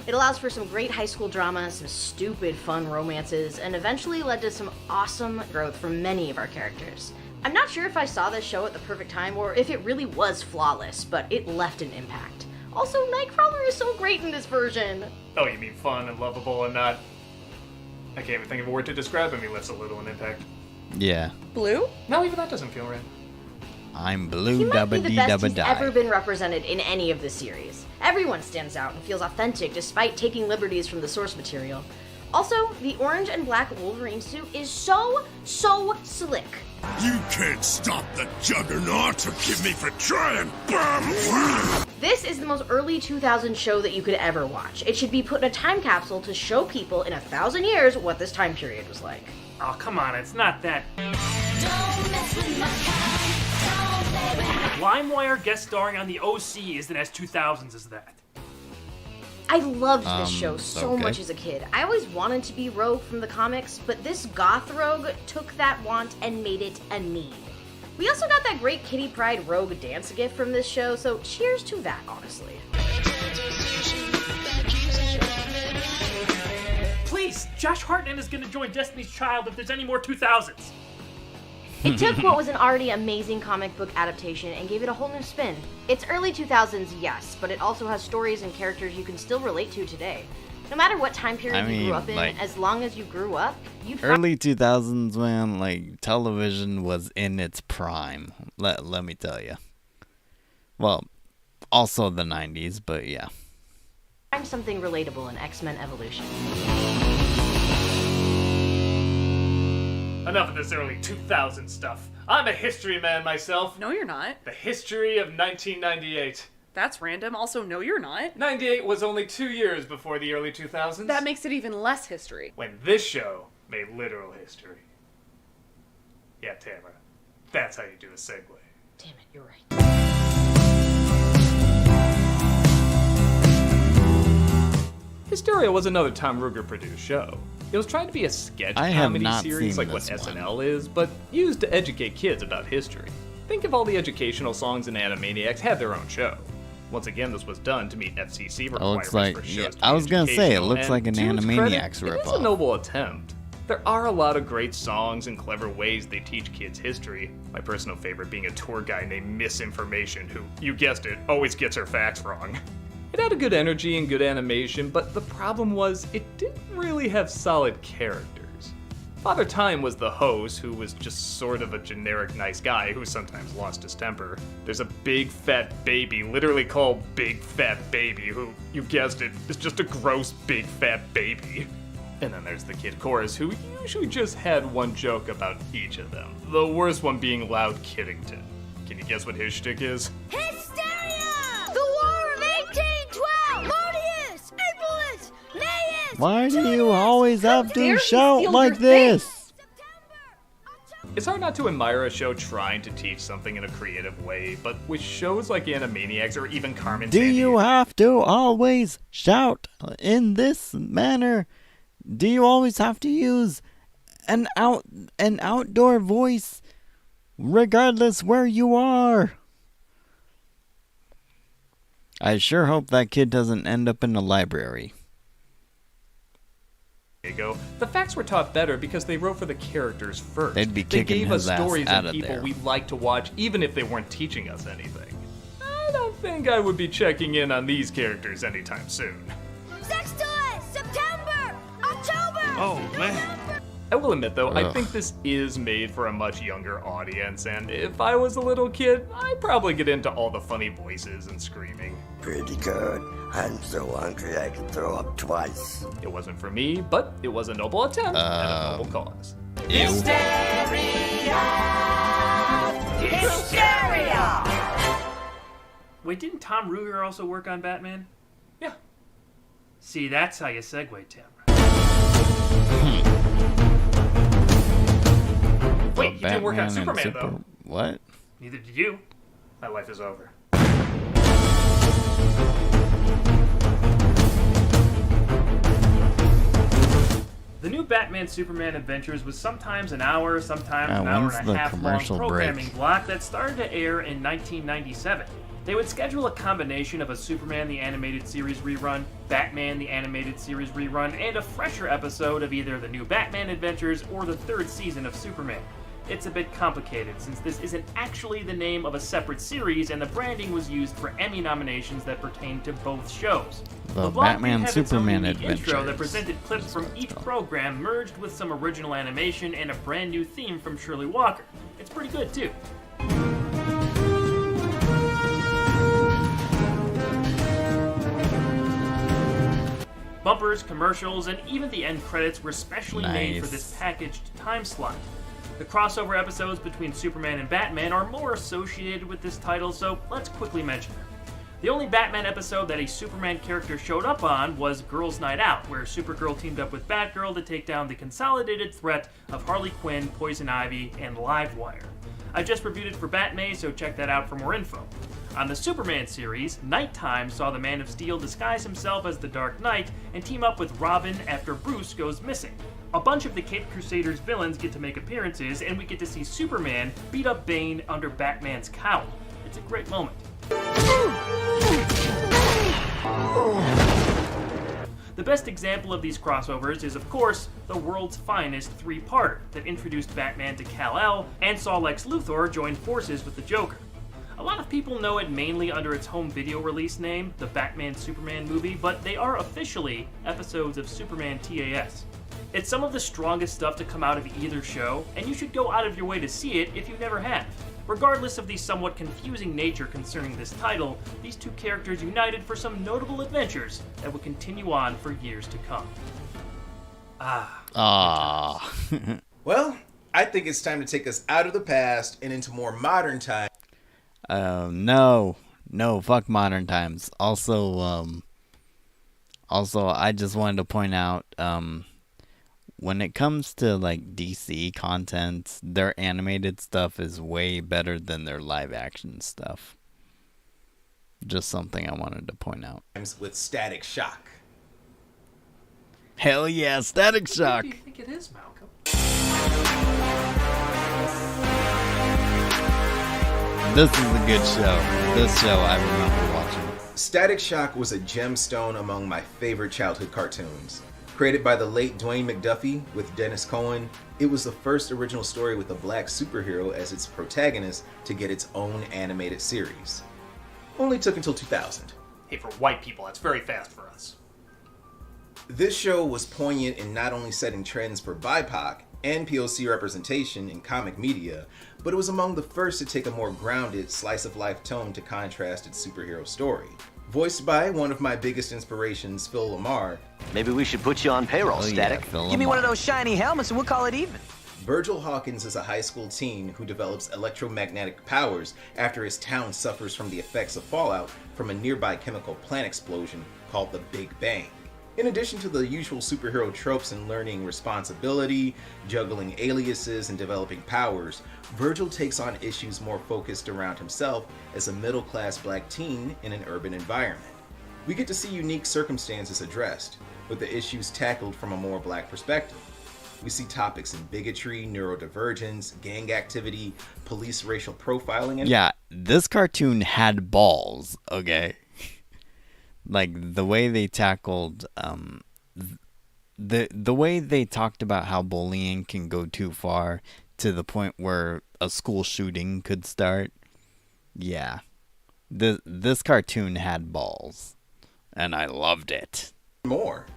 It allows for some great high school drama, some stupid fun romances, and eventually led to some awesome growth for many of our characters. I'm not sure if I saw this show at the perfect time or if it really was flawless, but it left an impact. Also, Nightcrawler is so great in this version. Oh, you mean fun and lovable and not... I can't even think of a word to describe him. He left a little an impact. Yeah. Blue? No, even that doesn't feel right. I'm He blue might be dubba the dee best dubba he's die. ever been represented in any of the series. Everyone stands out and feels authentic despite taking liberties from the source material. Also, the orange and black Wolverine suit is so slick. You can't stop the Juggernaut. Forgive me for trying. This is the most early 2000s show that you could ever watch. It should be put in a time capsule to show people in 1,000 years what this time period was like. Oh, come on, it's not that. LimeWire guest starring on the OC isn't as 2000s as that. I loved this show so okay. much as a kid. I always wanted to be Rogue from the comics, but this goth Rogue took that want and made it a need. We also got that great Kitty Pryde Rogue dance gift from this show, so cheers to that, honestly. Please, Josh Hartnett is going to join Destiny's Child if there's any more 2000s. It took what was an already amazing comic book adaptation and gave it a whole new spin. It's early 2000s, yes, but it also has stories and characters you can still relate to today. No matter what time period you grew up in, like, as long as you grew up, you'd early 2000s, man, like, television was in its prime. Let me tell you. Well, also the 90s, but yeah. find something relatable in X-Men Evolution. Enough of this early 2000 stuff. I'm a history man myself. No, you're not. The history of 1998. That's random. Also, no, you're not. 98 was only 2 years before the early 2000s. That makes it even less history. When this show made literal history. Yeah, Tamara. That's how you do a segue. Damn it, you're right. Hysteria was another Tom Ruegger produced show. It was trying to be a sketch I have comedy not series seen like what this one. SNL is, but used to educate kids about history. Think if all the educational songs in Animaniacs had their own show. Once again, this was done to meet FCC requirements like- for shows yeah, to be I was gonna say, it educational, looks and like an to its Animaniacs credit, It is ripoff. a noble attempt. There are a lot of great songs and clever ways they teach kids history. My personal favorite being a tour guide named Misinformation who, you guessed it, always gets her facts wrong. It had a good energy and good animation, but the problem was it didn't really have solid characters. Father Time was the host, who was just sort of a generic nice guy who sometimes lost his temper. There's a big fat baby, literally called Big Fat Baby, who, you guessed it, is just a gross big fat baby. And then there's the kid chorus, who usually just had one joke about each of them. The worst one being Loud Kiddington. Can you guess what his shtick is? Hysteria! The War of 1812! Modius! Apelus! Naius! Why do you always have dare to he shout steal like your thing? this? It's hard not to admire a show trying to teach something in a creative way, but with shows like Animaniacs or even Carmen Do Sandiego, you have to always shout in this manner? Do you always have to use an outdoor voice regardless where you are? I sure hope that kid doesn't end up in a library. the facts were taught better because they wrote for the characters first. They'd be They kicking gave his us ass stories out and of people there. we'd like to watch even if they weren't teaching us anything. I don't think I would be checking in on these characters anytime soon. Sex toys! September! October! Oh, man. I will admit, though, I Ugh. think this is made for a much younger audience, and if I was a little kid, I'd probably get into all the funny voices and screaming. Pretty good. I'm so hungry I can throw up twice. It wasn't for me, but it was a noble attempt and a noble cause. Hysteria! Wait, didn't Tom Ruger also work on Batman? Yeah. See, that's how you segue, Tim. Wait, you didn't work on Batman and Superman, though. What? Neither did you. My life is over. The new Batman Superman Adventures was sometimes an hour, sometimes an hour when's and a the half long commercial programming break? block that started to air in 1997. They would schedule a combination of a Superman the Animated Series rerun, Batman the Animated Series rerun, and a fresher episode of either the new Batman Adventures or the third season of Superman. It's a bit complicated since this isn't actually the name of a separate series and the branding was used for Emmy nominations that pertain to both shows. The block did Batman have its own Superman unique intro that Adventures. presented clips from each program merged with some original animation and a brand new theme from Shirley Walker. It's pretty good too. Bumpers, commercials, and even the end credits were specially made for Nice. this packaged time slot. The crossover episodes between Superman and Batman are more associated with this title, so let's quickly mention them. The only Batman episode that a Superman character showed up on was Girls' Night Out, where Supergirl teamed up with Batgirl to take down the consolidated threat of Harley Quinn, Poison Ivy, and Livewire. I just reviewed it for Batmay, so check that out for more info. On the Superman series, Nighttime saw the Man of Steel disguise himself as the Dark Knight and team up with Robin after Bruce goes missing. A bunch of the Caped Crusaders villains get to make appearances, and we get to see Superman beat up Bane under Batman's cowl. It's a great moment. The best example of these crossovers is, of course, the world's finest three-parter that introduced Batman to Kal-El and saw Lex Luthor join forces with the Joker. A lot of people know it mainly under its home video release name, the Batman Superman movie, but they are officially episodes of Superman TAS. It's some of the strongest stuff to come out of either show, and you should go out of your way to see it if you never have. Regardless of the somewhat confusing nature concerning this title, these two characters united for some notable adventures that would continue on for years to come. Ah. Well, I think it's time to take us out of the past and into more modern times. No, fuck modern times. Also, I just wanted to point out, when it comes to like DC content, their animated stuff is way better than their live action stuff. Just something I wanted to point out. With Static Shock. Hell yeah, Static Shock. What do you think it is, Malcolm? This is a good show. This show I remember watching. Static Shock was a gemstone among my favorite childhood cartoons. Created by the late Dwayne McDuffie with Dennis Cohen, it was the first original story with a black superhero as its protagonist to get its own animated series. Only took until 2000. Hey, for white people, that's very fast for us. This show was poignant in not only setting trends for BIPOC and POC representation in comic media, but it was among the first to take a more grounded, slice-of-life tone to contrast its superhero story. Voiced by one of my biggest inspirations, Phil Lamar. Maybe we should put you on payroll, Static. Phil Give me one of Lamar. those shiny helmets and we'll call it even. Virgil Hawkins is a high school teen who develops electromagnetic powers after his town suffers from the effects of fallout from a nearby chemical plant explosion called the Big Bang. In addition to the usual superhero tropes and learning responsibility, juggling aliases, and developing powers, Virgil takes on issues more focused around himself as a middle-class black teen in an urban environment. We get to see unique circumstances addressed, with the issues tackled from a more black perspective. We see topics in bigotry, neurodivergence, gang activity, police racial profiling, and yeah, this cartoon had balls, okay? Like, the way they tackled, the way they talked about how bullying can go too far to the point where a school shooting could start. Yeah. This cartoon had balls, and I loved it. More.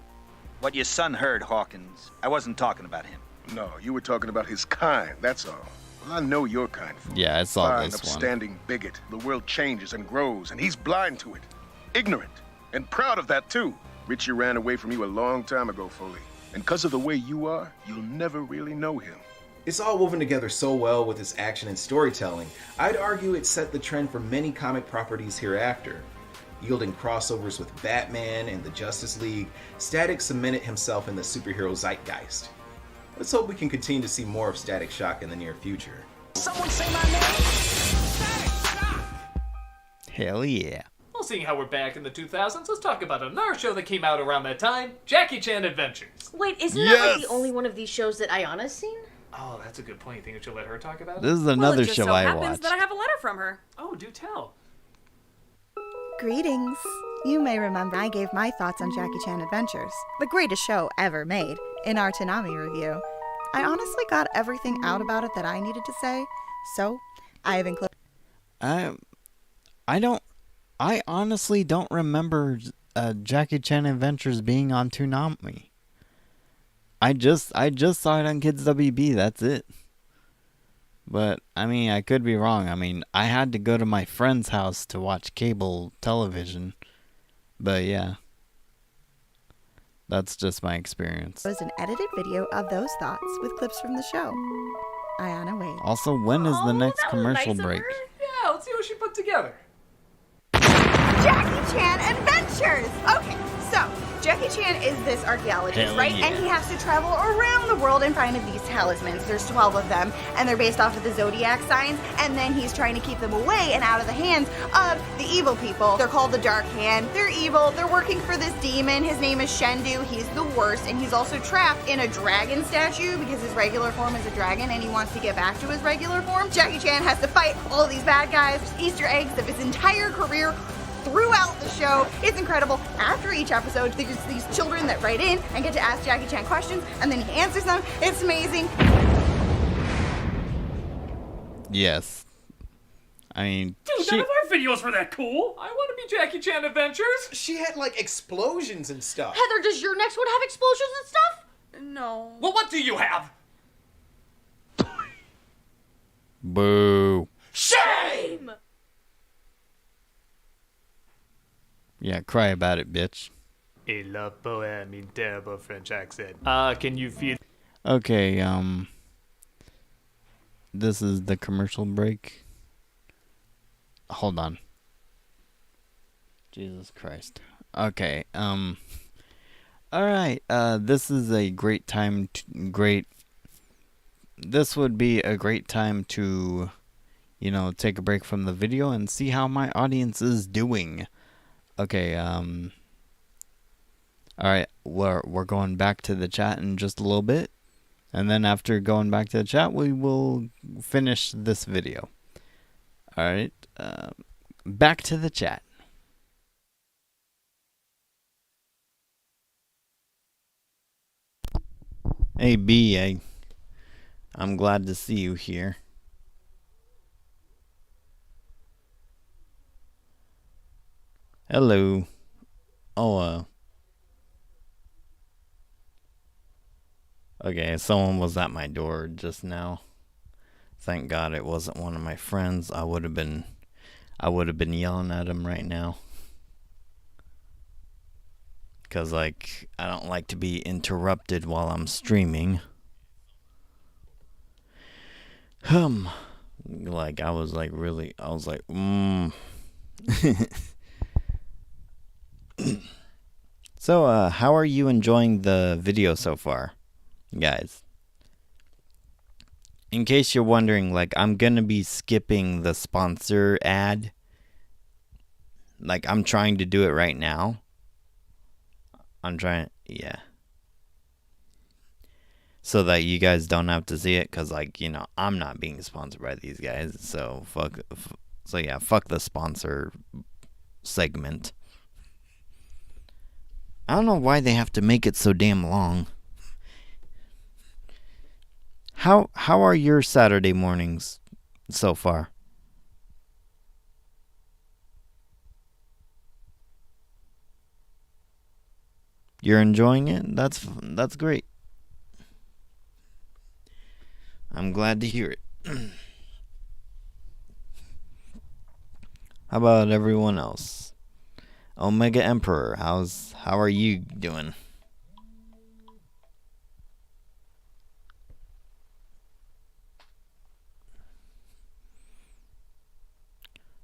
What your son heard, Hawkins. I wasn't talking about him. No, you were talking about his kind, that's all. Well, I know your kind. Yeah, I saw Fine, this one. upstanding bigot. The world changes and grows, and he's blind to it. Ignorant. And proud of that, too. Richie ran away from you a long time ago, Foley. And because of the way you are, you'll never really know him. It's all woven together so well with its action and storytelling, I'd argue it set the trend for many comic properties hereafter. Yielding crossovers with Batman and the Justice League, Static cemented himself in the superhero zeitgeist. Let's hope we can continue to see more of Static Shock in the near future. Someone say my name! Hell yeah. Well, seeing how we're back in the 2000s, let's talk about another show that came out around that time, Jackie Chan Adventures. Wait, isn't that like the only one of these shows that Ayana's seen? Oh, that's a good point. You think we should let her talk about it? This is another it just show so I happens watched. that I have a letter from her. Oh, do tell. Greetings. You may remember I gave my thoughts on Jackie Chan Adventures, the greatest show ever made, in our Toonami review. I honestly got everything out about it that I needed to say, so I have included... I honestly don't remember Jackie Chan Adventures being on Toonami. I just saw it on Kids WB, that's it. But, I mean, I could be wrong. I mean, I had to go to my friend's house to watch cable television. But, yeah. That's just my experience. It was an edited video of those thoughts with clips from the show. Ayana Wade. Also, when is the next commercial break? Yeah, let's see what she put together. Jackie Chan Adventures! Okay, so Jackie Chan is this archaeologist, Hell right? yeah. And he has to travel around the world and find these talismans. There's 12 of them, and they're based off of the zodiac signs, and then he's trying to keep them away and out of the hands of the evil people. They're called the Dark Hand. They're evil. They're working for this demon. His name is Shendu. He's the worst, and he's also trapped in a dragon statue because his regular form is a dragon, and he wants to get back to his regular form. Jackie Chan has to fight all of these bad guys. There's Easter eggs of his entire career throughout the show. It's incredible. After each episode, there's these children that write in and get to ask Jackie Chan questions, and then he answers them. It's amazing. Yes. I mean, Dude, none of our videos were that cool. I want to be Jackie Chan Adventures. She had, like, explosions and stuff. Heather, does your next one have explosions and stuff? No. Well, what do you have? boo. Shame! Yeah, cry about it, bitch. A la bohème in terrible French accent. Can you feel... Okay, this is the commercial break. Hold on. Jesus Christ. Okay, alright, this is a great time this would be a great time to, you know, take a break from the video and see how my audience is doing. Okay, alright, we're going back to the chat in just a little bit. And then after going back to the chat, we will finish this video. Alright, back to the chat. Hey B, I'm glad to see you here. Hello. Oh, okay, someone was at my door just now. Thank God it wasn't one of my friends. I would have been yelling at him right now. 'Cause, like, I don't like to be interrupted while I'm streaming. Like, I was like, So, how are you enjoying the video so far, guys? In case you're wondering, like, I'm gonna be skipping the sponsor ad. Like, I'm trying to do it right now. Yeah. So that you guys don't have to see it, because, like, you know, I'm not being sponsored by these guys, so fuck the sponsor segment. I don't know why they have to make it so damn long. How are your Saturday mornings so far? You're enjoying it? That's great. I'm glad to hear it. How about everyone else? Omega Emperor, how are you doing?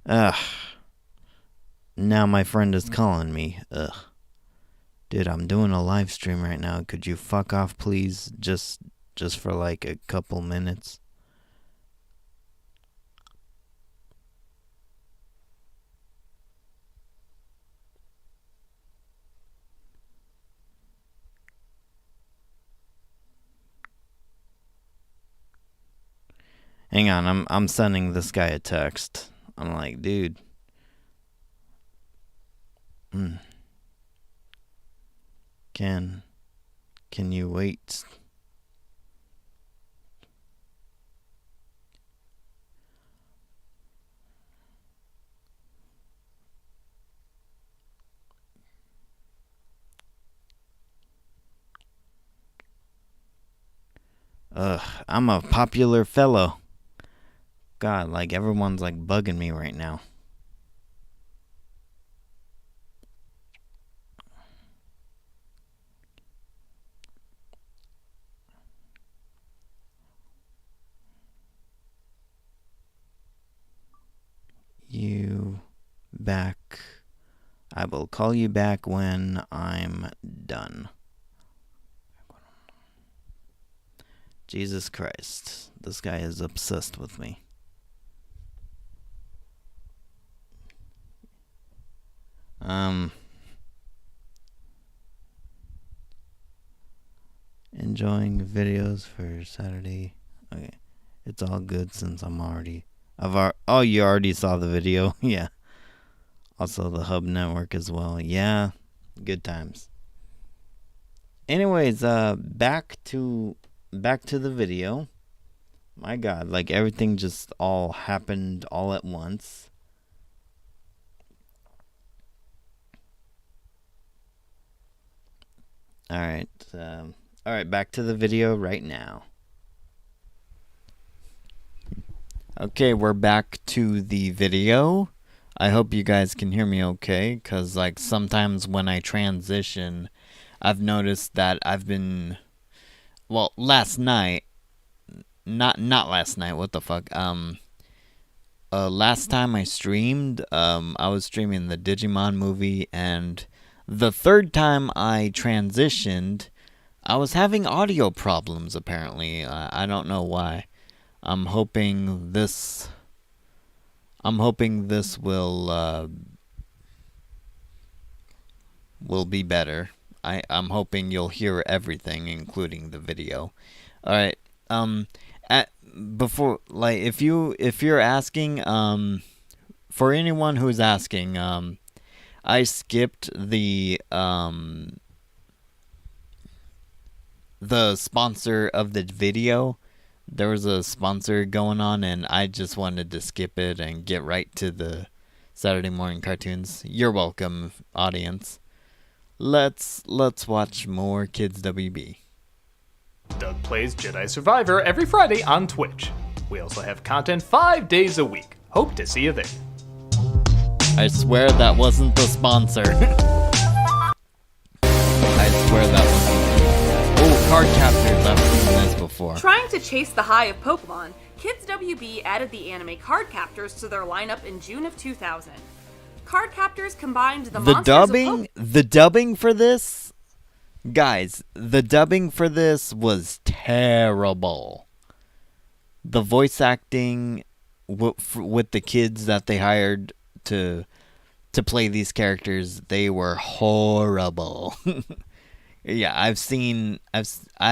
Now my friend is calling me. Dude, I'm doing a live stream right now. Could you fuck off, please? Just for like a couple minutes. Hang on, I'm sending this guy a text. I'm like, dude. Can you wait? I'm a popular fellow. God, like, everyone's like bugging me right now. You back. I will call you back when I'm done. Jesus Christ. This guy is obsessed with me. Enjoying videos for Saturday. Okay. It's all good since oh, you already saw the video? Yeah. Also the Hub Network as well. Yeah. Good times. Anyways, back to the video. My God, like, everything just all happened all at once. Alright, back to the video right now. Okay, we're back to the video. I hope you guys can hear me okay, because, like, sometimes when I transition, I've noticed that I've been... Well, last night... Not last night, what the fuck? Last time I streamed, I was streaming the Digimon movie, and the third time I transitioned, I was having audio problems, apparently. I don't know why. I'm hoping this will be better. I'm hoping you'll hear everything, including the video. Alright, before, like, if you're asking, for anyone who's asking, I skipped the sponsor of the video. There was a sponsor going on, and I just wanted to skip it and get right to the Saturday morning cartoons. You're welcome, audience. Let's watch more Kids WB. Doug plays Jedi Survivor every Friday on Twitch. We also have content 5 days a week. Hope to see you there. I swear that wasn't the sponsor. I swear that wasn't. Oh, card captors. I've seen this before. Trying to chase the high of Pokemon, Kids WB added the anime Card Captors to their lineup in June of 2000. Cardcaptors combined the The monsters dubbing for this, guys, the dubbing for this was terrible. The voice acting with the kids that they hired to play these characters, they were horrible. Yeah, I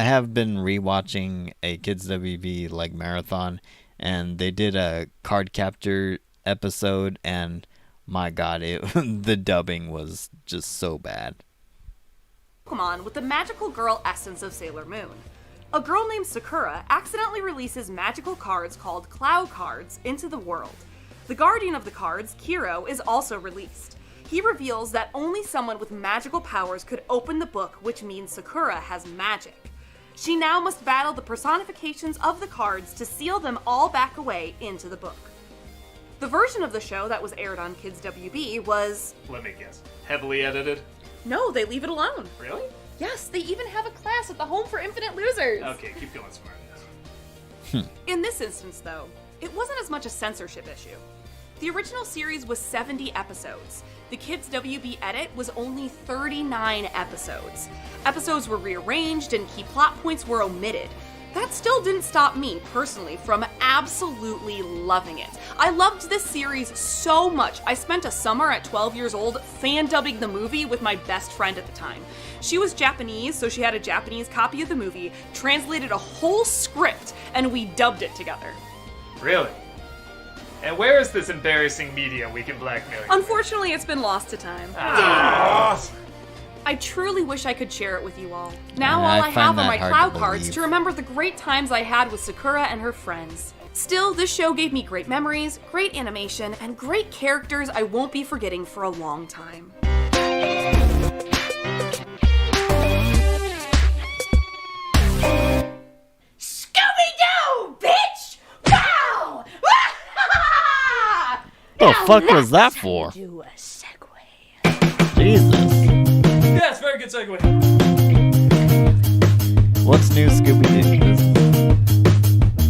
have been rewatching a Kids WB like marathon, and they did a Cardcaptor episode, and my God, the dubbing was just so bad. Pokemon with the magical girl essence of Sailor Moon. A girl named Sakura accidentally releases magical cards called Cloud Cards into the world. The guardian of the cards, Kiro, is also released. He reveals that only someone with magical powers could open the book, which means Sakura has magic. She now must battle the personifications of the cards to seal them all back away into the book. The version of the show that was aired on Kids WB was... Let me guess. Heavily edited? No, they leave it alone. Really? Yes, they even have a class at the Home for Infinite Losers. Okay, keep going, smartass. In this instance, though, it wasn't as much a censorship issue. The original series was 70 episodes. The Kids WB edit was only 39 episodes. Episodes were rearranged and key plot points were omitted. That still didn't stop me, personally, from absolutely loving it. I loved this series so much. I spent a summer at 12 years old fan-dubbing the movie with my best friend at the time. She was Japanese, so she had a Japanese copy of the movie, translated a whole script, and we dubbed it together. Really? And where is this embarrassing medium we can blackmail you? Unfortunately, it's been lost to time. Ah. I truly wish I could share it with you all. Now all I have are my Cloud Cards to remember the great times I had with Sakura and her friends. Still, this show gave me great memories, great animation, and great characters I won't be forgetting for a long time. Scooby-Doo, bitch! Wow! The fuck was that for? Do a segue. Jesus. Yes, very good segue. What's new, Scooby-Doo?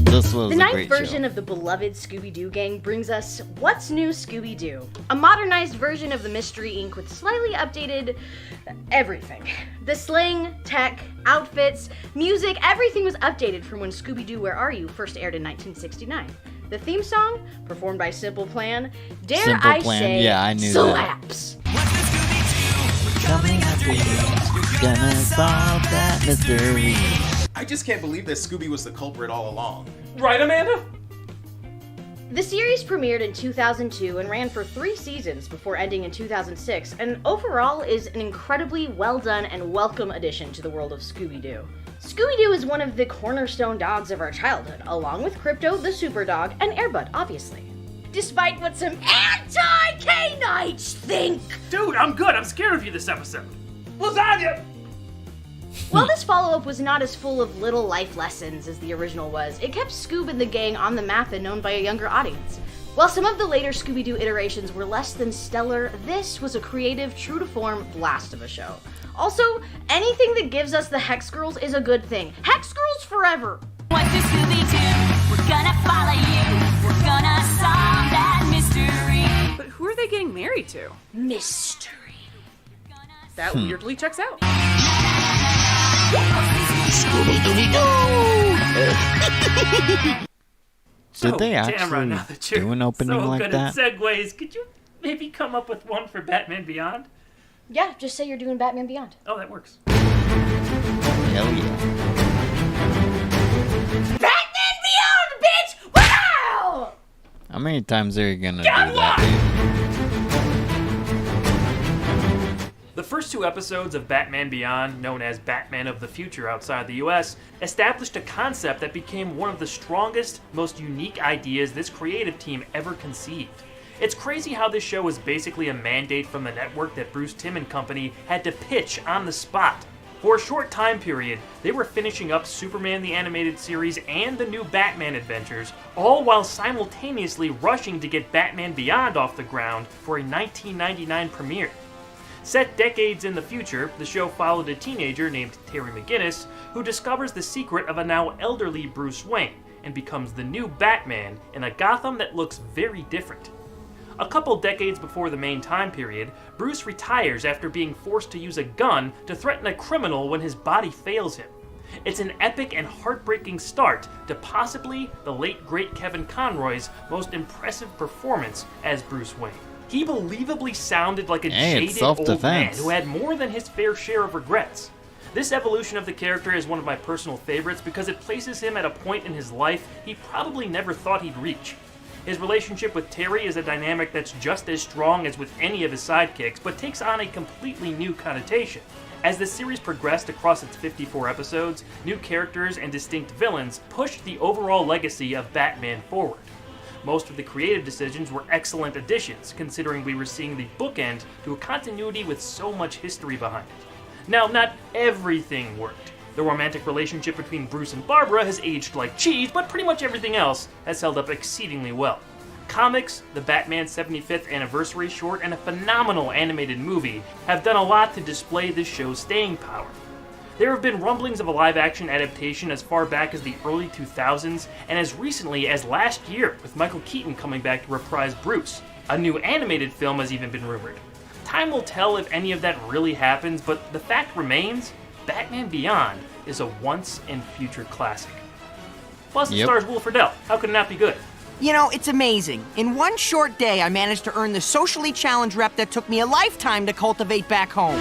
This was The a ninth great version show. of the beloved Scooby-Doo gang brings us What's New Scooby-Doo, a modernized version of the Mystery Inc. with slightly updated everything. The slang, tech, outfits, music, everything was updated from when Scooby-Doo Where Are You first aired in 1969. The theme song, performed by Simple Plan, dare Simple I Plan, say, yeah, I knew slaps. Coming after you, gonna solve that mystery. I just can't believe that Scooby was the culprit all along. Right, Amanda? The series premiered in 2002 and ran for 3 seasons before ending in 2006, and overall is an incredibly well done and welcome addition to the world of Scooby-Doo. Scooby-Doo is one of the cornerstone dogs of our childhood, along with Crypto the Super Dog and Air Bud, obviously. Despite what some anti-K-Knights think! Dude, I'm good. I'm scared of you this episode. Lasagna! While this follow-up was not as full of little life lessons as the original was, it kept Scoob and the gang on the map and known by a younger audience. While some of the later Scooby-Doo iterations were less than stellar, this was a creative, true-to-form blast of a show. Also, anything that gives us the Hex Girls is a good thing. Hex Girls forever! What's the Scooby-Doo? We're gonna follow you. We're gonna solve that mystery. But who are they getting married to? Mystery. That weirdly checks out. Did they Tamara, actually now that you're do an opening so like good that? at segues, could you maybe come up with one for Batman Beyond? Yeah, just say you're doing Batman Beyond. Oh, that works. Hell yeah. Batman Beyond, bitch! Wow! How many times are you gonna do that, dude? The first 2 episodes of Batman Beyond, known as Batman of the Future outside the US, established a concept that became one of the strongest, most unique ideas this creative team ever conceived. It's crazy how this show was basically a mandate from the network that Bruce Timm and company had to pitch on the spot. For a short time period, they were finishing up Superman the Animated Series and the new Batman adventures, all while simultaneously rushing to get Batman Beyond off the ground for a 1999 premiere. Set decades in the future, the show followed a teenager named Terry McGinnis who discovers the secret of a now elderly Bruce Wayne and becomes the new Batman in a Gotham that looks very different. A couple decades before the main time period, Bruce retires after being forced to use a gun to threaten a criminal when his body fails him. It's an epic and heartbreaking start to possibly the late great Kevin Conroy's most impressive performance as Bruce Wayne. He believably sounded like a jaded old man who had more than his fair share of regrets. This evolution of the character is one of my personal favorites because it places him at a point in his life he probably never thought he'd reach. His relationship with Terry is a dynamic that's just as strong as with any of his sidekicks, but takes on a completely new connotation. As the series progressed across its 54 episodes, new characters and distinct villains pushed the overall legacy of Batman forward. Most of the creative decisions were excellent additions, considering we were seeing the bookend to a continuity with so much history behind it. Now, not everything worked. The romantic relationship between Bruce and Barbara has aged like cheese, but pretty much everything else has held up exceedingly well. Comics, the Batman 75th anniversary short, and a phenomenal animated movie have done a lot to display this show's staying power. There have been rumblings of a live-action adaptation as far back as the early 2000s, and as recently as last year, with Michael Keaton coming back to reprise Bruce. A new animated film has even been rumored. Time will tell if any of that really happens, but the fact remains, Batman Beyond is a once-and-future classic. Plus, it stars Will Friedle. How could it not be good? You know, it's amazing. In one short day, I managed to earn the socially challenged rep that took me a lifetime to cultivate back home.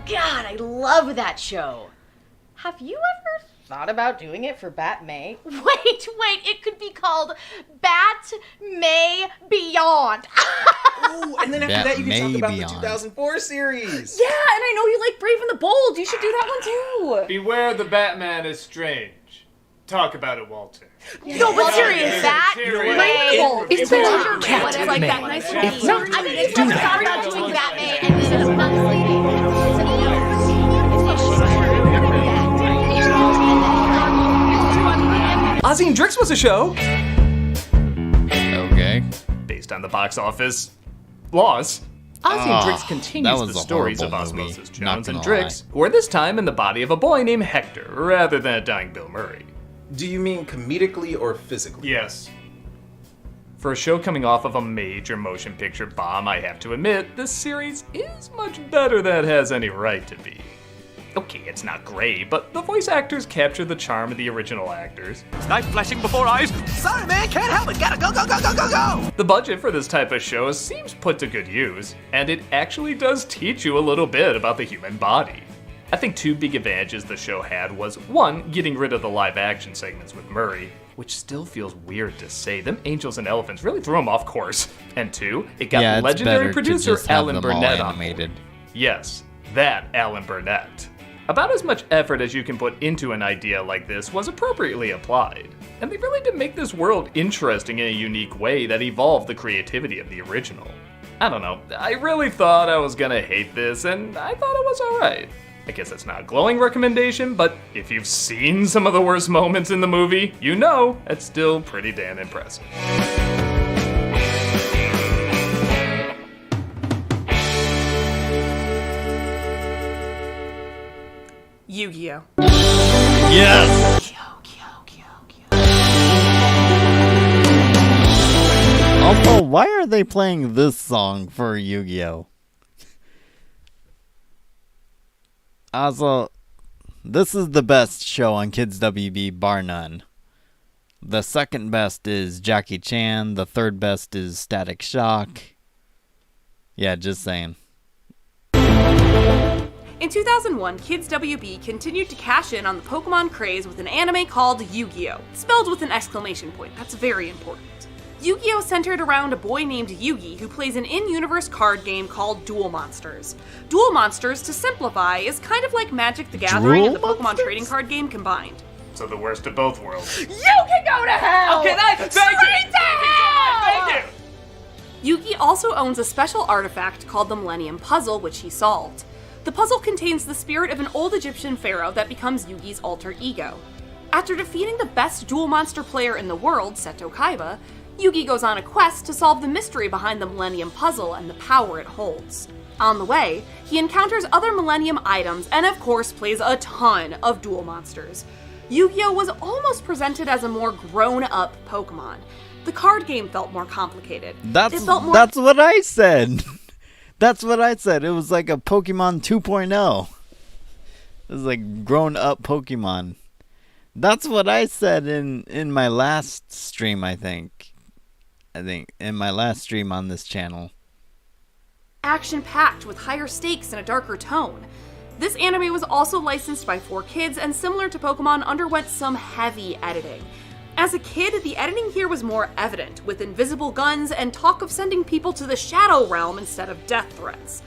God, I love that show. Have you ever thought about doing it for Bat May? Wait, it could be called Bat May Beyond. Ooh, and then after that you can talk about the 2004 series. Yeah, and I know you like Brave and the Bold. You should do that one too. Beware the Batman is strange. Talk about it, Walter. No, but serious. Bat May. It's been cat like that. Nice to meet you. No, I mean, it's thought about doing Bat May and then it's not Ozzy and Drix was a show. Okay. Based on the box office laws. Ozzy and Drix continues the stories of Osmosis Jones and Drix, who are this time in the body of a boy named Hector, rather than a dying Bill Murray. Do you mean comedically or physically? Yes. For a show coming off of a major motion picture bomb, I have to admit, this series is much better than it has any right to be. Okay, it's not great, but the voice actors capture the charm of the original actors. Knife flashing before eyes. Sorry, man, can't help it. Gotta go, go, go, go, go, go. The budget for this type of show seems put to good use, and it actually does teach you a little bit about the human body. I think two big advantages the show had was, one, getting rid of the live-action segments with Murray, which still feels weird to say. Them angels and elephants really threw him off course. And two, it got legendary producer Alan Burnett on board. Yes, that Alan Burnett. About as much effort as you can put into an idea like this was appropriately applied. And they really did make this world interesting in a unique way that evolved the creativity of the original. I don't know, I really thought I was gonna hate this, and I thought it was alright. I guess that's not a glowing recommendation, but if you've seen some of the worst moments in the movie, you know it's still pretty damn impressive. Yu-Gi-Oh! Yes! Also, why are they playing this song for Yu-Gi-Oh? Also, this is the best show on Kids WB, bar none. The second best is Jackie Chan. The third best is Static Shock. Yeah, just saying. In 2001, Kids WB continued to cash in on the Pokemon craze with an anime called Yu-Gi-Oh! Spelled with an exclamation point. That's very important. Yu-Gi-Oh! Centered around a boy named Yugi who plays an in-universe card game called Duel Monsters. Duel Monsters, to simplify, is kind of like Magic the Gathering and the Pokemon trading card game combined. So the worst of both worlds. You can go to hell! Okay, Straight to hell! Thank you! Yugi also owns a special artifact called the Millennium Puzzle, which he solved. The puzzle contains the spirit of an old Egyptian pharaoh that becomes Yugi's alter ego. After defeating the best duel monster player in the world, Seto Kaiba, Yugi goes on a quest to solve the mystery behind the Millennium Puzzle and the power it holds. On the way, he encounters other Millennium items and of course plays a ton of duel monsters. Yu-Gi-Oh! Was almost presented as a more grown-up Pokemon. The card game felt more complicated. That's it felt more... that's what I said. That's what I said. It was like a Pokemon 2.0. It was like grown-up Pokemon. That's what I said in my last stream, I think. In my last stream on this channel. Action-packed with higher stakes and a darker tone. This anime was also licensed by 4Kids and similar to Pokemon underwent some heavy editing. As a kid, the editing here was more evident, with invisible guns and talk of sending people to the Shadow Realm instead of death threats.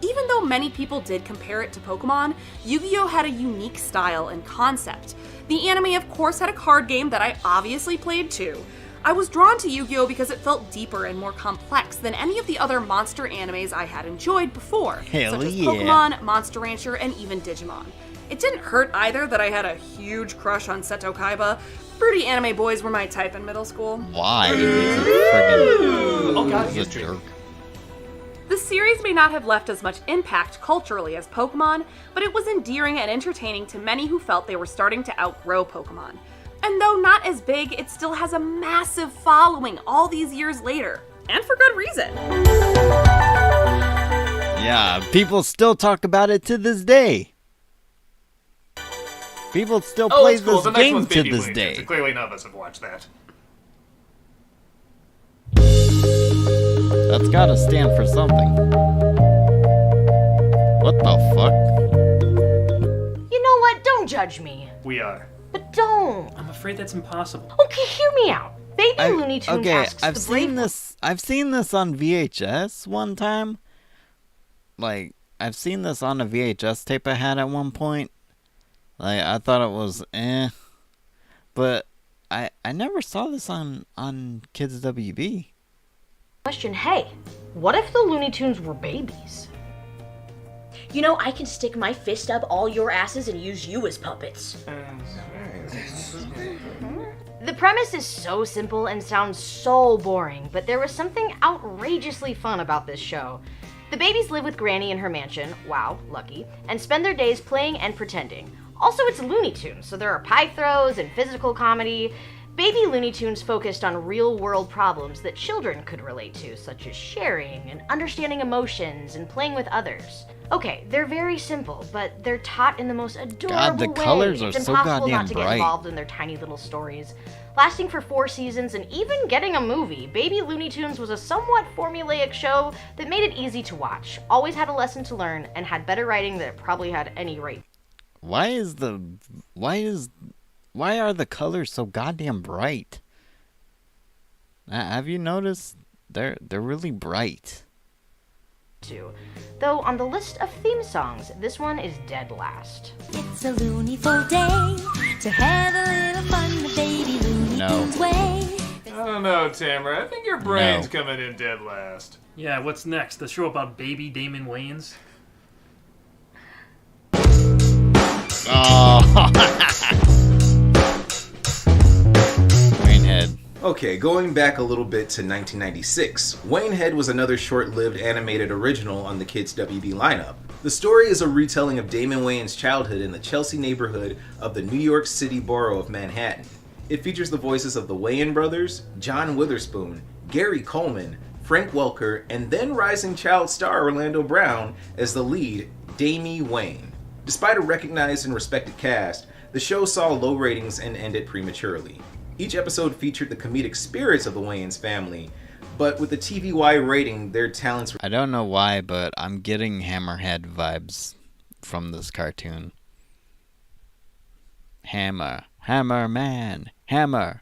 Even though many people did compare it to Pokemon, Yu-Gi-Oh! Had a unique style and concept. The anime of course had a card game that I obviously played too. I was drawn to Yu-Gi-Oh! Because it felt deeper and more complex than any of the other monster animes I had enjoyed before, such as Pokemon, Monster Rancher, and even Digimon. It didn't hurt either that I had a huge crush on Seto Kaiba. Fruity anime boys were my type in middle school. Why? Oh god, he's a jerk. The series may not have left as much impact culturally as Pokemon, but it was endearing and entertaining to many who felt they were starting to outgrow Pokemon. And though not as big, it still has a massive following all these years later. And for good reason. Yeah, people still talk about it to this day. People still play it's cool. this The next game one's to Baby this Looney day. Tunes. Clearly none of us have watched that. That's gotta stand for something. What the fuck? You know what? Don't judge me. We are. But don't. I'm afraid that's impossible. Okay, hear me out. Baby Looney Tunes asks I've the seen brave this. I've seen this on VHS one time. Like, I've seen this on a VHS tape I had at one point. Like, I thought it was but I never saw this on Kids WB. question, hey, what if the Looney Tunes were babies? You know, I can stick my fist up all your asses and use you as puppets. The premise is so simple and sounds so boring, but there was something outrageously fun about this show. The babies live with Granny in her mansion, wow, lucky, and spend their days playing and pretending. Also, it's Looney Tunes, so there are pie throws and physical comedy. Baby Looney Tunes focused on real-world problems that children could relate to, such as sharing and understanding emotions and playing with others. Okay, they're very simple, but they're taught in the most adorable God, the way. colors are It's so impossible goddamn not to get bright. involved in their tiny little stories. Lasting for 4 seasons and even getting a movie, Baby Looney Tunes was a somewhat formulaic show that made it easy to watch, always had a lesson to learn, and had better writing than it probably had any rate. Why are the colors so goddamn bright? Have you noticed? They're really bright. Though on the list of theme songs, this one is dead last. It's a loonyful day to have a little fun the Baby Looney Tunes way. I don't know, Tamara. I think your brain's coming in dead last. Yeah, what's next? The show about baby Damon Wayans? Oh. Wanehead. Okay, going back a little bit to 1996, Wanehead was another short-lived animated original on the Kids WB lineup. The story is a retelling of Damon Wayans' childhood in the Chelsea neighborhood of the New York City borough of Manhattan. It features the voices of the Wayans brothers, John Witherspoon, Gary Coleman, Frank Welker, and then rising child star Orlando Brown as the lead, Damie Wayne. Despite a recognized and respected cast, the show saw low ratings and ended prematurely. Each episode featured the comedic spirits of the Wayans family, but with the TVY rating, their talents... I don't know why, but I'm getting Hammerhead vibes from this cartoon. Hammer man, hammer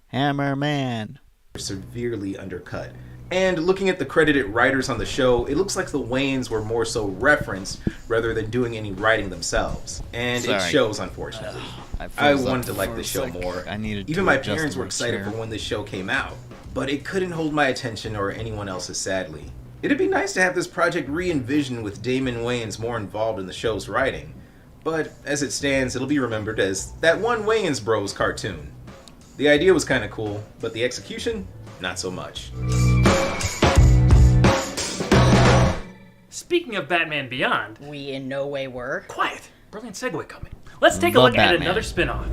man. ...severely undercut. And looking at the credited writers on the show, it looks like the Wayans were more so referenced rather than doing any writing themselves. And it shows, unfortunately. I wanted to like the show more. Even my parents were excited for when this show came out. But it couldn't hold my attention or anyone else's, sadly. It'd be nice to have this project re-envisioned with Damon Wayans more involved in the show's writing. But as it stands, it'll be remembered as that one Wayans Bros cartoon. The idea was kind of cool, but the execution, not so much. Speaking of Batman Beyond... We in no way were. Quiet! Brilliant segue coming. Let's take a look at another spin-off.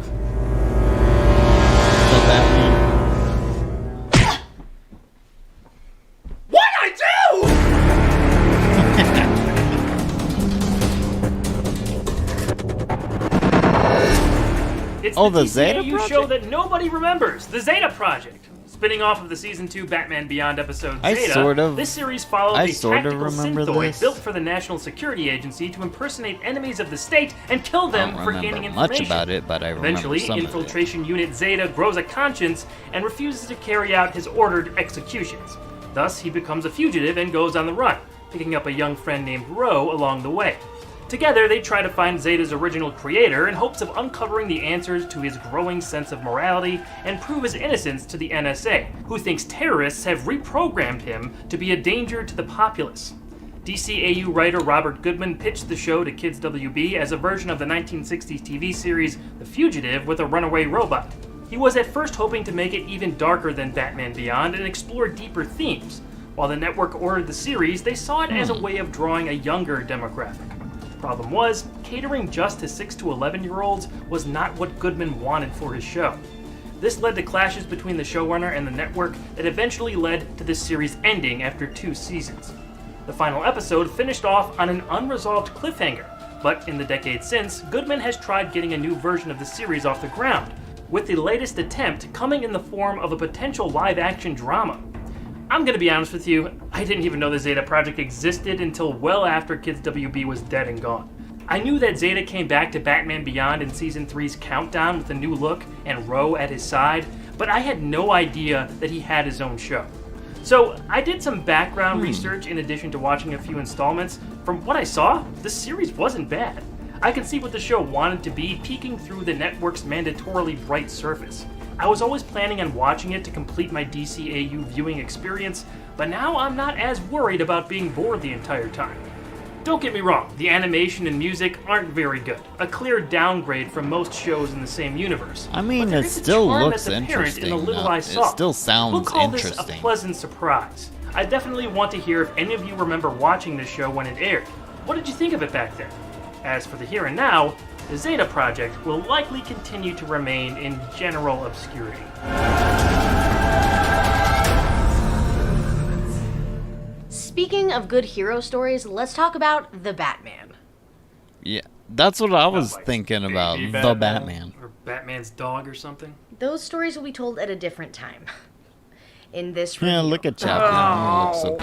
Oh, the DCAU Zeta Project? show that nobody remembers, the Zeta Project. Spinning off of the Season 2 Batman Beyond episode Zeta, this series followed a tactical synthoid built for the National Security Agency to impersonate enemies of the state and kill them for gaining information. Much about it, but I remember Eventually, some of it. Infiltration Unit Zeta grows a conscience and refuses to carry out his ordered executions. Thus, he becomes a fugitive and goes on the run, picking up a young friend named Ro along the way. Together, they try to find Zeta's original creator in hopes of uncovering the answers to his growing sense of morality and prove his innocence to the NSA, who thinks terrorists have reprogrammed him to be a danger to the populace. DCAU writer Robert Goodman pitched the show to Kids WB as a version of the 1960s TV series The Fugitive with a runaway robot. He was at first hoping to make it even darker than Batman Beyond and explore deeper themes. While the network ordered the series, they saw it as a way of drawing a younger demographic. Problem was, catering just to 6 to 11-year-olds was not what Goodman wanted for his show. This led to clashes between the showrunner and the network that eventually led to this series ending after 2 seasons. The final episode finished off on an unresolved cliffhanger, but in the decade since, Goodman has tried getting a new version of the series off the ground, with the latest attempt coming in the form of a potential live-action drama. I'm gonna be honest with you, I didn't even know the Zeta Project existed until well after Kids WB was dead and gone. I knew that Zeta came back to Batman Beyond in Season 3's Countdown with a new look and Ro at his side, but I had no idea that he had his own show. So I did some background research in addition to watching a few installments. From what I saw, the series wasn't bad. I could see what the show wanted to be peeking through the network's mandatorily bright surface. I was always planning on watching it to complete my DCAU viewing experience, but now I'm not as worried about being bored the entire time. Don't get me wrong, the animation and music aren't very good, a clear downgrade from most shows in the same universe. I mean, it still looks interesting. It still sounds we'll call interesting. This a pleasant surprise. I definitely want to hear if any of you remember watching this show when it aired. What did you think of it back then? As for the here and now, the Zeta Project will likely continue to remain in general obscurity. Speaking of good hero stories, let's talk about The Batman. Yeah, that's what I was thinking about, The Batman. Or Batman's dog or something? Those stories will be told at a different time. In this review. Yeah, look at Chaplin. He looks so...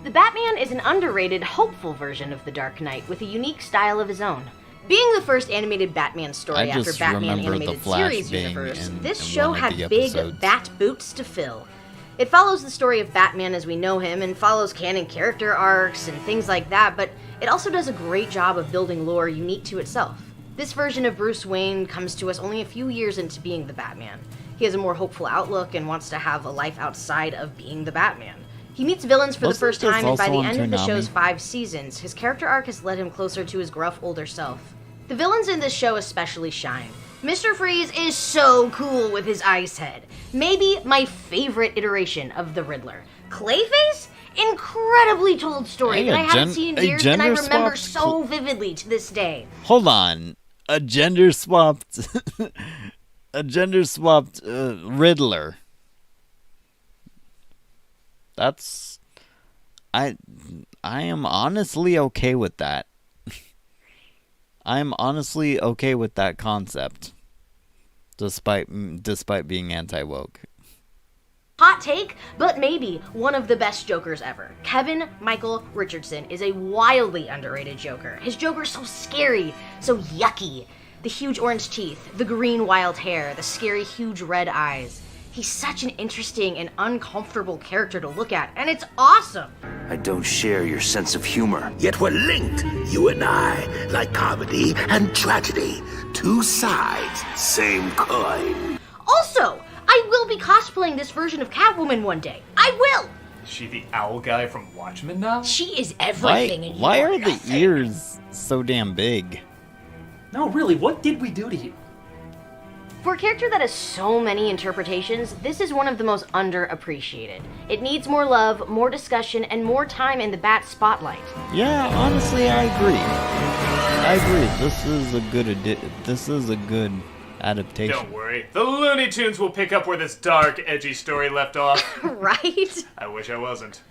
The Batman is an underrated, hopeful version of The Dark Knight with a unique style of his own. Being the first animated Batman story after Batman Animated Series universe, this show had big bat boots to fill. It follows the story of Batman as we know him and follows canon character arcs and things like that, but it also does a great job of building lore unique to itself. This version of Bruce Wayne comes to us only a few years into being the Batman. He has a more hopeful outlook and wants to have a life outside of being the Batman. He meets villains for the first time, and by the end of the show's 5 seasons, his character arc has led him closer to his gruff older self. The villains in this show especially shine. Mr. Freeze is so cool with his ice head. Maybe my favorite iteration of the Riddler. Clayface? Incredibly told story that I haven't seen in years and I remember so vividly to this day. Hold on. A gender swapped... a gender swapped Riddler. That's... I am honestly okay with that. I'm honestly okay with that concept. Despite being anti-woke. Hot take, but maybe one of the best Jokers ever. Kevin Michael Richardson is a wildly underrated Joker. His Joker's so scary, so yucky. The huge orange teeth, the green wild hair, the scary huge red eyes. He's such an interesting and uncomfortable character to look at, and it's awesome. I don't share your sense of humor. Yet we're linked, you and I, like comedy and tragedy. 2 sides, same coin. Also, I will be cosplaying this version of Catwoman one day. I will! Is she the owl guy from Watchmen now? She is everything in Why are the ears so damn big? No, really, what did we do to you? For a character that has so many interpretations, this is one of the most underappreciated. It needs more love, more discussion, and more time in the Bat spotlight. Yeah, honestly, I agree. This is a good adaptation. Don't worry, the Looney Tunes will pick up where this dark, edgy story left off. Right? I wish I wasn't.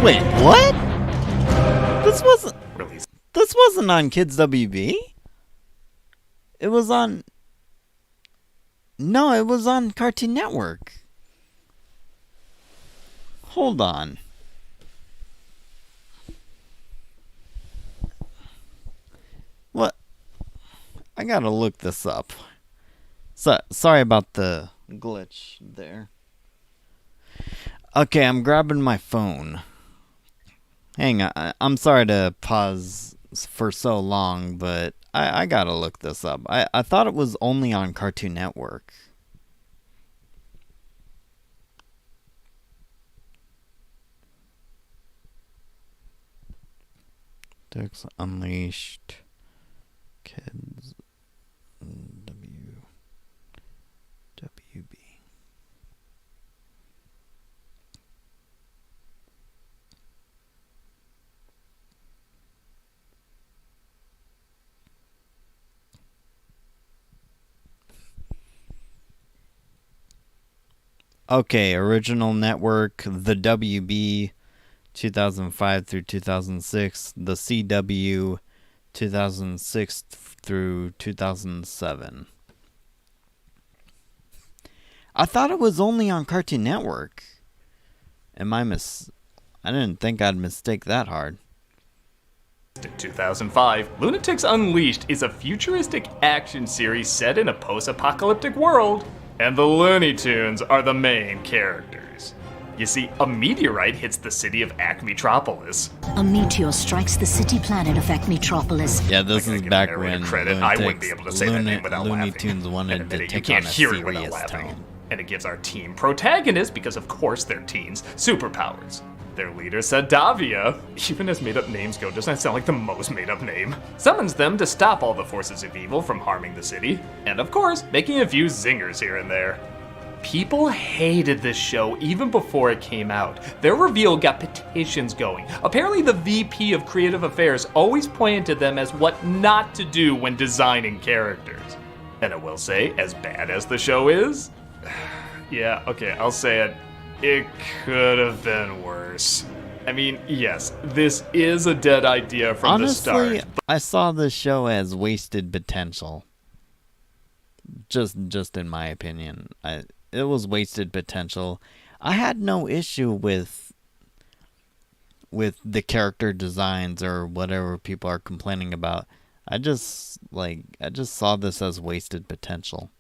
Wait, what? This wasn't on Kids WB? It was on... No, it was on Cartoon Network. Hold on. What? I gotta look this up. Sorry about the glitch there. Okay, I'm grabbing my phone. Hang on, I'm sorry to pause for so long, but I gotta look this up. I thought it was only on Cartoon Network. Turtles Unleashed. Kids. WB. Okay, original network, the WB 2005 through 2006, the CW 2006 through 2007. I thought it was only on Cartoon Network. I didn't think I'd mistake that hard. In 2005, Lunatics Unleashed is a futuristic action series set in a post-apocalyptic world, and the Looney Tunes are the main characters. You see, a meteorite hits the city of Acmetropolis. A meteor strikes the city planet of Acmetropolis. Yeah, this is back when I wouldn't be able to say that name without Looney laughing. Tunes wanted to You take can't on a hear it without serious laughing. tone. And it gives our team protagonists, because of course they're teens, superpowers. Their leader, Sadavia, even as made-up names go, doesn't that sound like the most made-up name? Summons them to stop all the forces of evil from harming the city, and of course, making a few zingers here and there. People hated this show even before it came out. Their reveal got petitions going. Apparently the VP of Creative Affairs always pointed to them as what not to do when designing characters. And I will say, as bad as the show is, yeah, okay, I'll say it. It could have been worse. I mean, yes, this is a dead idea from the start. Honestly, I saw this show as wasted potential. Just in my opinion. It was wasted potential. I had no issue with the character designs or whatever people are complaining about. I just saw this as wasted potential.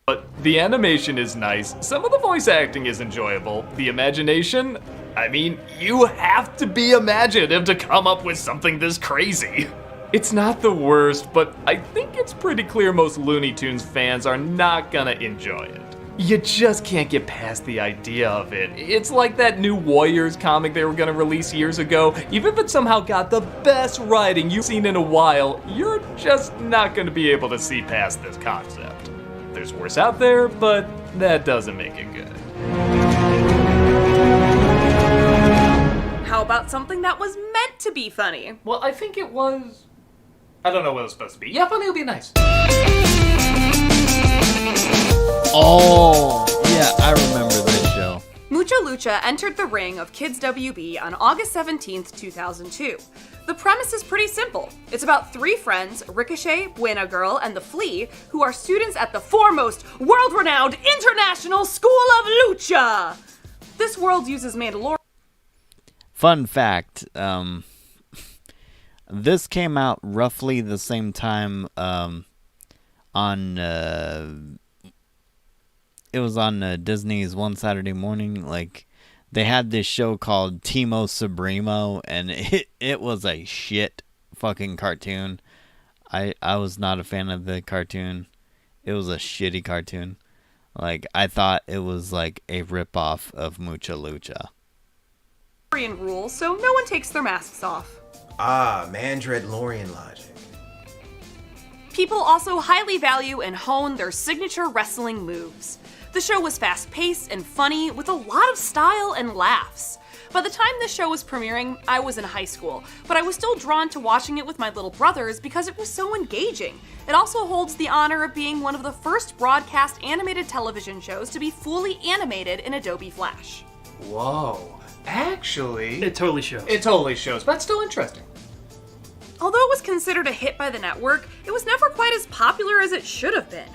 But the animation is nice, some of the voice acting is enjoyable, the imagination, I mean, you have to be imaginative to come up with something this crazy. It's not the worst, but I think it's pretty clear most Looney Tunes fans are not gonna enjoy it. You just can't get past the idea of it. It's like that new Warriors comic they were gonna release years ago. Even if it somehow got the best writing you've seen in a while, you're just not gonna be able to see past this concept. There's worse out there, but that doesn't make it good. How about something that was meant to be funny? Well, I think it was... I don't know what it was supposed to be. Yeah, funny would be nice. Oh, yeah, I remember this show. Mucha Lucha entered the ring of Kids WB on August 17th, 2002. The premise is pretty simple. It's about three friends, Ricochet, Buena Girl, and the Flea, who are students at the foremost, world-renowned International School of Lucha! This world uses Mandalorian. Fun fact, this came out roughly the same time on... it was on Disney's One Saturday Morning. Like, they had this show called Timo Supremo, and it was a shit fucking cartoon. I was not a fan of the cartoon. It was a shitty cartoon. Like, I thought it was like a ripoff of Mucha Lucha. Rule, so no one takes their masks off. Ah, Mandalorian logic. People also highly value and hone their signature wrestling moves. The show was fast-paced and funny, with a lot of style and laughs. By the time this show was premiering, I was in high school, but I was still drawn to watching it with my little brothers because it was so engaging. It also holds the honor of being one of the first broadcast animated television shows to be fully animated in Adobe Flash. Whoa. Actually, It totally shows. it totally shows, but it's still interesting. Although it was considered a hit by the network, it was never quite as popular as it should have been.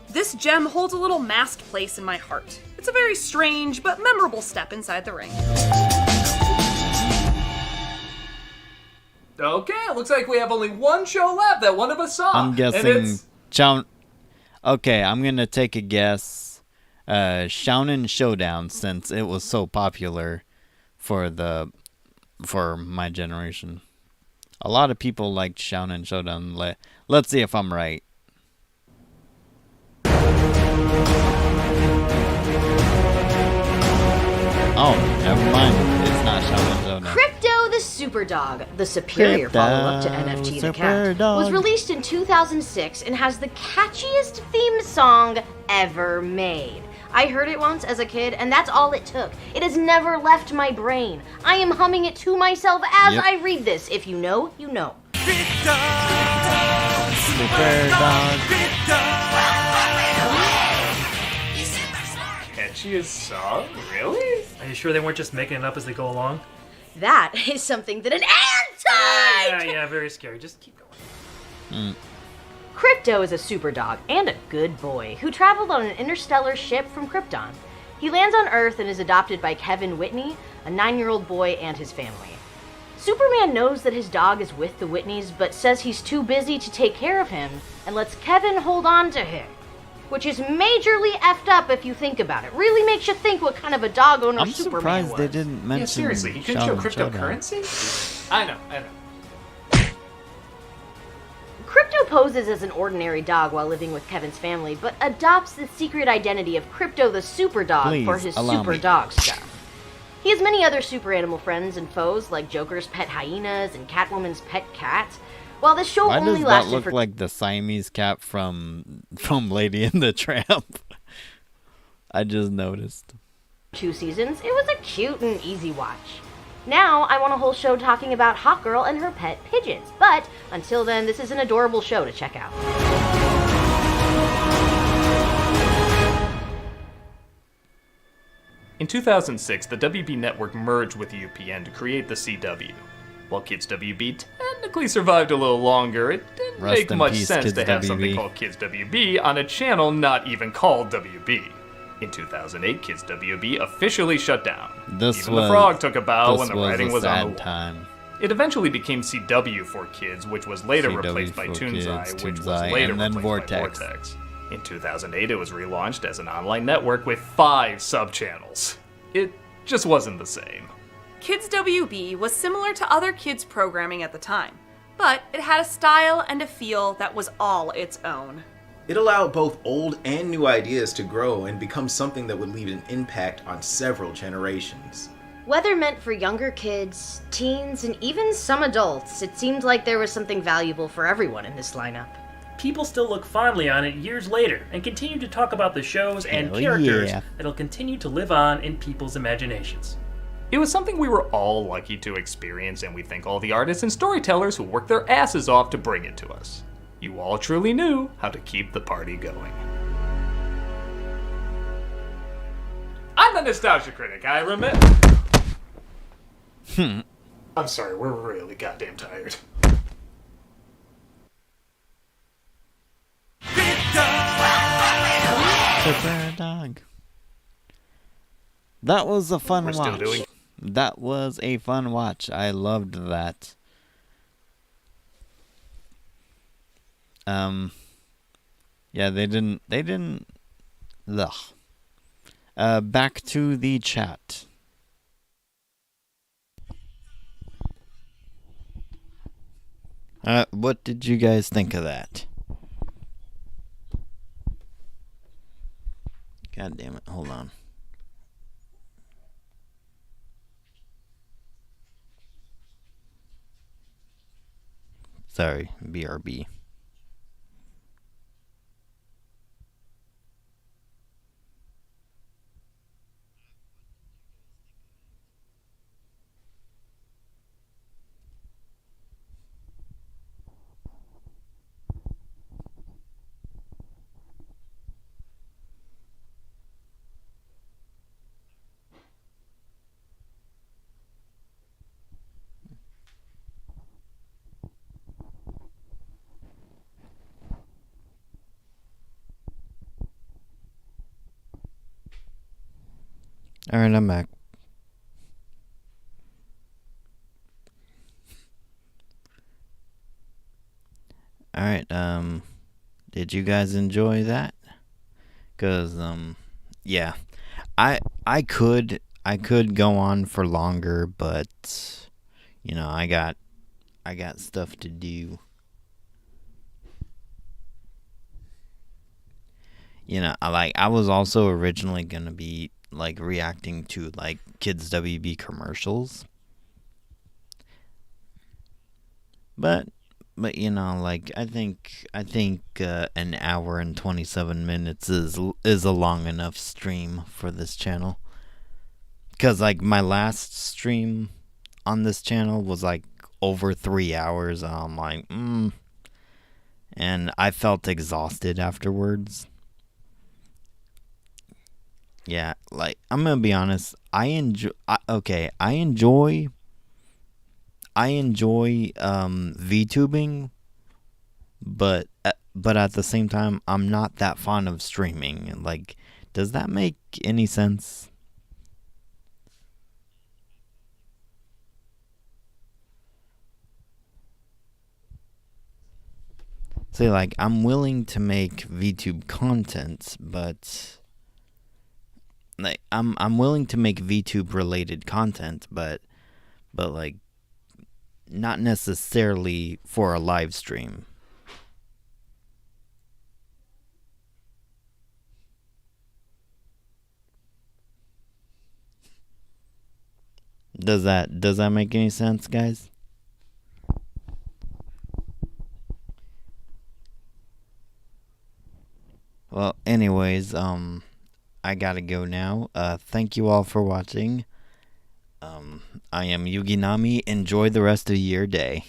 This gem holds a little masked place in my heart. It's a very strange but memorable step inside the ring. Okay, it looks like we have only one show left that one of us saw. I'm and guessing it's- Okay, I'm gonna take a guess. Shounen Showdown, since it was so popular for my generation. A lot of people liked Shounen Showdown. Let's see if I'm right. Oh, never mind. It's not Shounen Showdown. Crypto the Superdog, the superior Crypto, follow-up to NFT the Cat, Superdog. was released in 2006 and has the catchiest theme song ever made. I heard it once as a kid, and that's all it took. It has never left my brain. I am humming it to myself as Yep. I read this. If you know, you know. Catchiest song? Really? Are you sure they weren't just making it up as they go along? That is something that an anti Yeah, very scary. Just keep going. Crypto is a superdog and a good boy who traveled on an interstellar ship from Krypton. He lands on Earth and is adopted by Kevin Whitney, a 9-year-old boy, and his family. Superman knows that his dog is with the Whitneys, but says he's too busy to take care of him and lets Kevin hold on to him. Which is majorly effed up if you think about it. Really makes you think what kind of a dog owner I'm Superman surprised was. they didn't mention. Yeah, seriously, he couldn't show Shounen Showdown. cryptocurrency? I know. Crypto poses as an ordinary dog while living with Kevin's family, but adopts the secret identity of Crypto the Superdog for Please, his allow super me. dog stuff. He has many other super animal friends and foes, like Joker's pet hyenas and Catwoman's pet cat. While this show Why only does that lasted look for like the Siamese cat from Lady and the Tramp? I just noticed. 2 seasons, it was a cute and easy watch. Now, I want a whole show talking about Hawk Girl and her pet pigeons, but until then, this is an adorable show to check out. In 2006, the WB network merged with UPN to create the CW. While Kids WB technically survived a little longer, it didn't Rest make in much peace, sense Kids to have WB. something called Kids WB on a channel not even called WB. In 2008, Kids WB officially shut down. Even the frog took a bow when the writing was on the wall. time. It eventually became CW for Kids, which was later CW replaced by for Toonzai, Kids, which was Toonzai, later and then replaced Vortex. by Vortex. In 2008, it was relaunched as an online network with 5 subchannels. It just wasn't the same. Kids WB was similar to other kids programming at the time, but it had a style and a feel that was all its own. It allowed both old and new ideas to grow and become something that would leave an impact on several generations. Whether meant for younger kids, teens, and even some adults, it seemed like there was something valuable for everyone in this lineup. People still look fondly on it years later and continue to talk about the shows and Hell characters yeah. that'll continue to live on in people's imaginations. It was something we were all lucky to experience, and we thank all the artists and storytellers who worked their asses off to bring it to us. You all truly knew how to keep the party going. I'm the Nostalgia Critic, I remit. I'm sorry, we're really goddamn tired. Super dog. That was a fun We're watch. still doing- That was a fun watch. I loved that. Yeah, they didn't ugh. Back to the chat. What did you guys think of that? God damn it, hold on. Sorry, BRB. Alright, I'm back. Alright, did you guys enjoy that? Cause, yeah. I could go on for longer, but, you know, I got stuff to do. You know, I was also originally gonna be like reacting to like Kids WB commercials, but you know, like I think an hour and 27 minutes is a long enough stream for this channel. Cause like my last stream on this channel was like over 3 hours. I'm like, and I felt exhausted afterwards. Yeah, like I'm gonna be honest. I enjoy VTubing, but at the same time, I'm not that fond of streaming. Like, does that make any sense? See, like, I'm willing to make VTube content, but like, I'm willing to make VTube related content, but like, not necessarily for a live stream. Does that make any sense, guys? Well, anyways, I gotta go now. Thank you all for watching. I am Yugi Nami. Enjoy the rest of your day.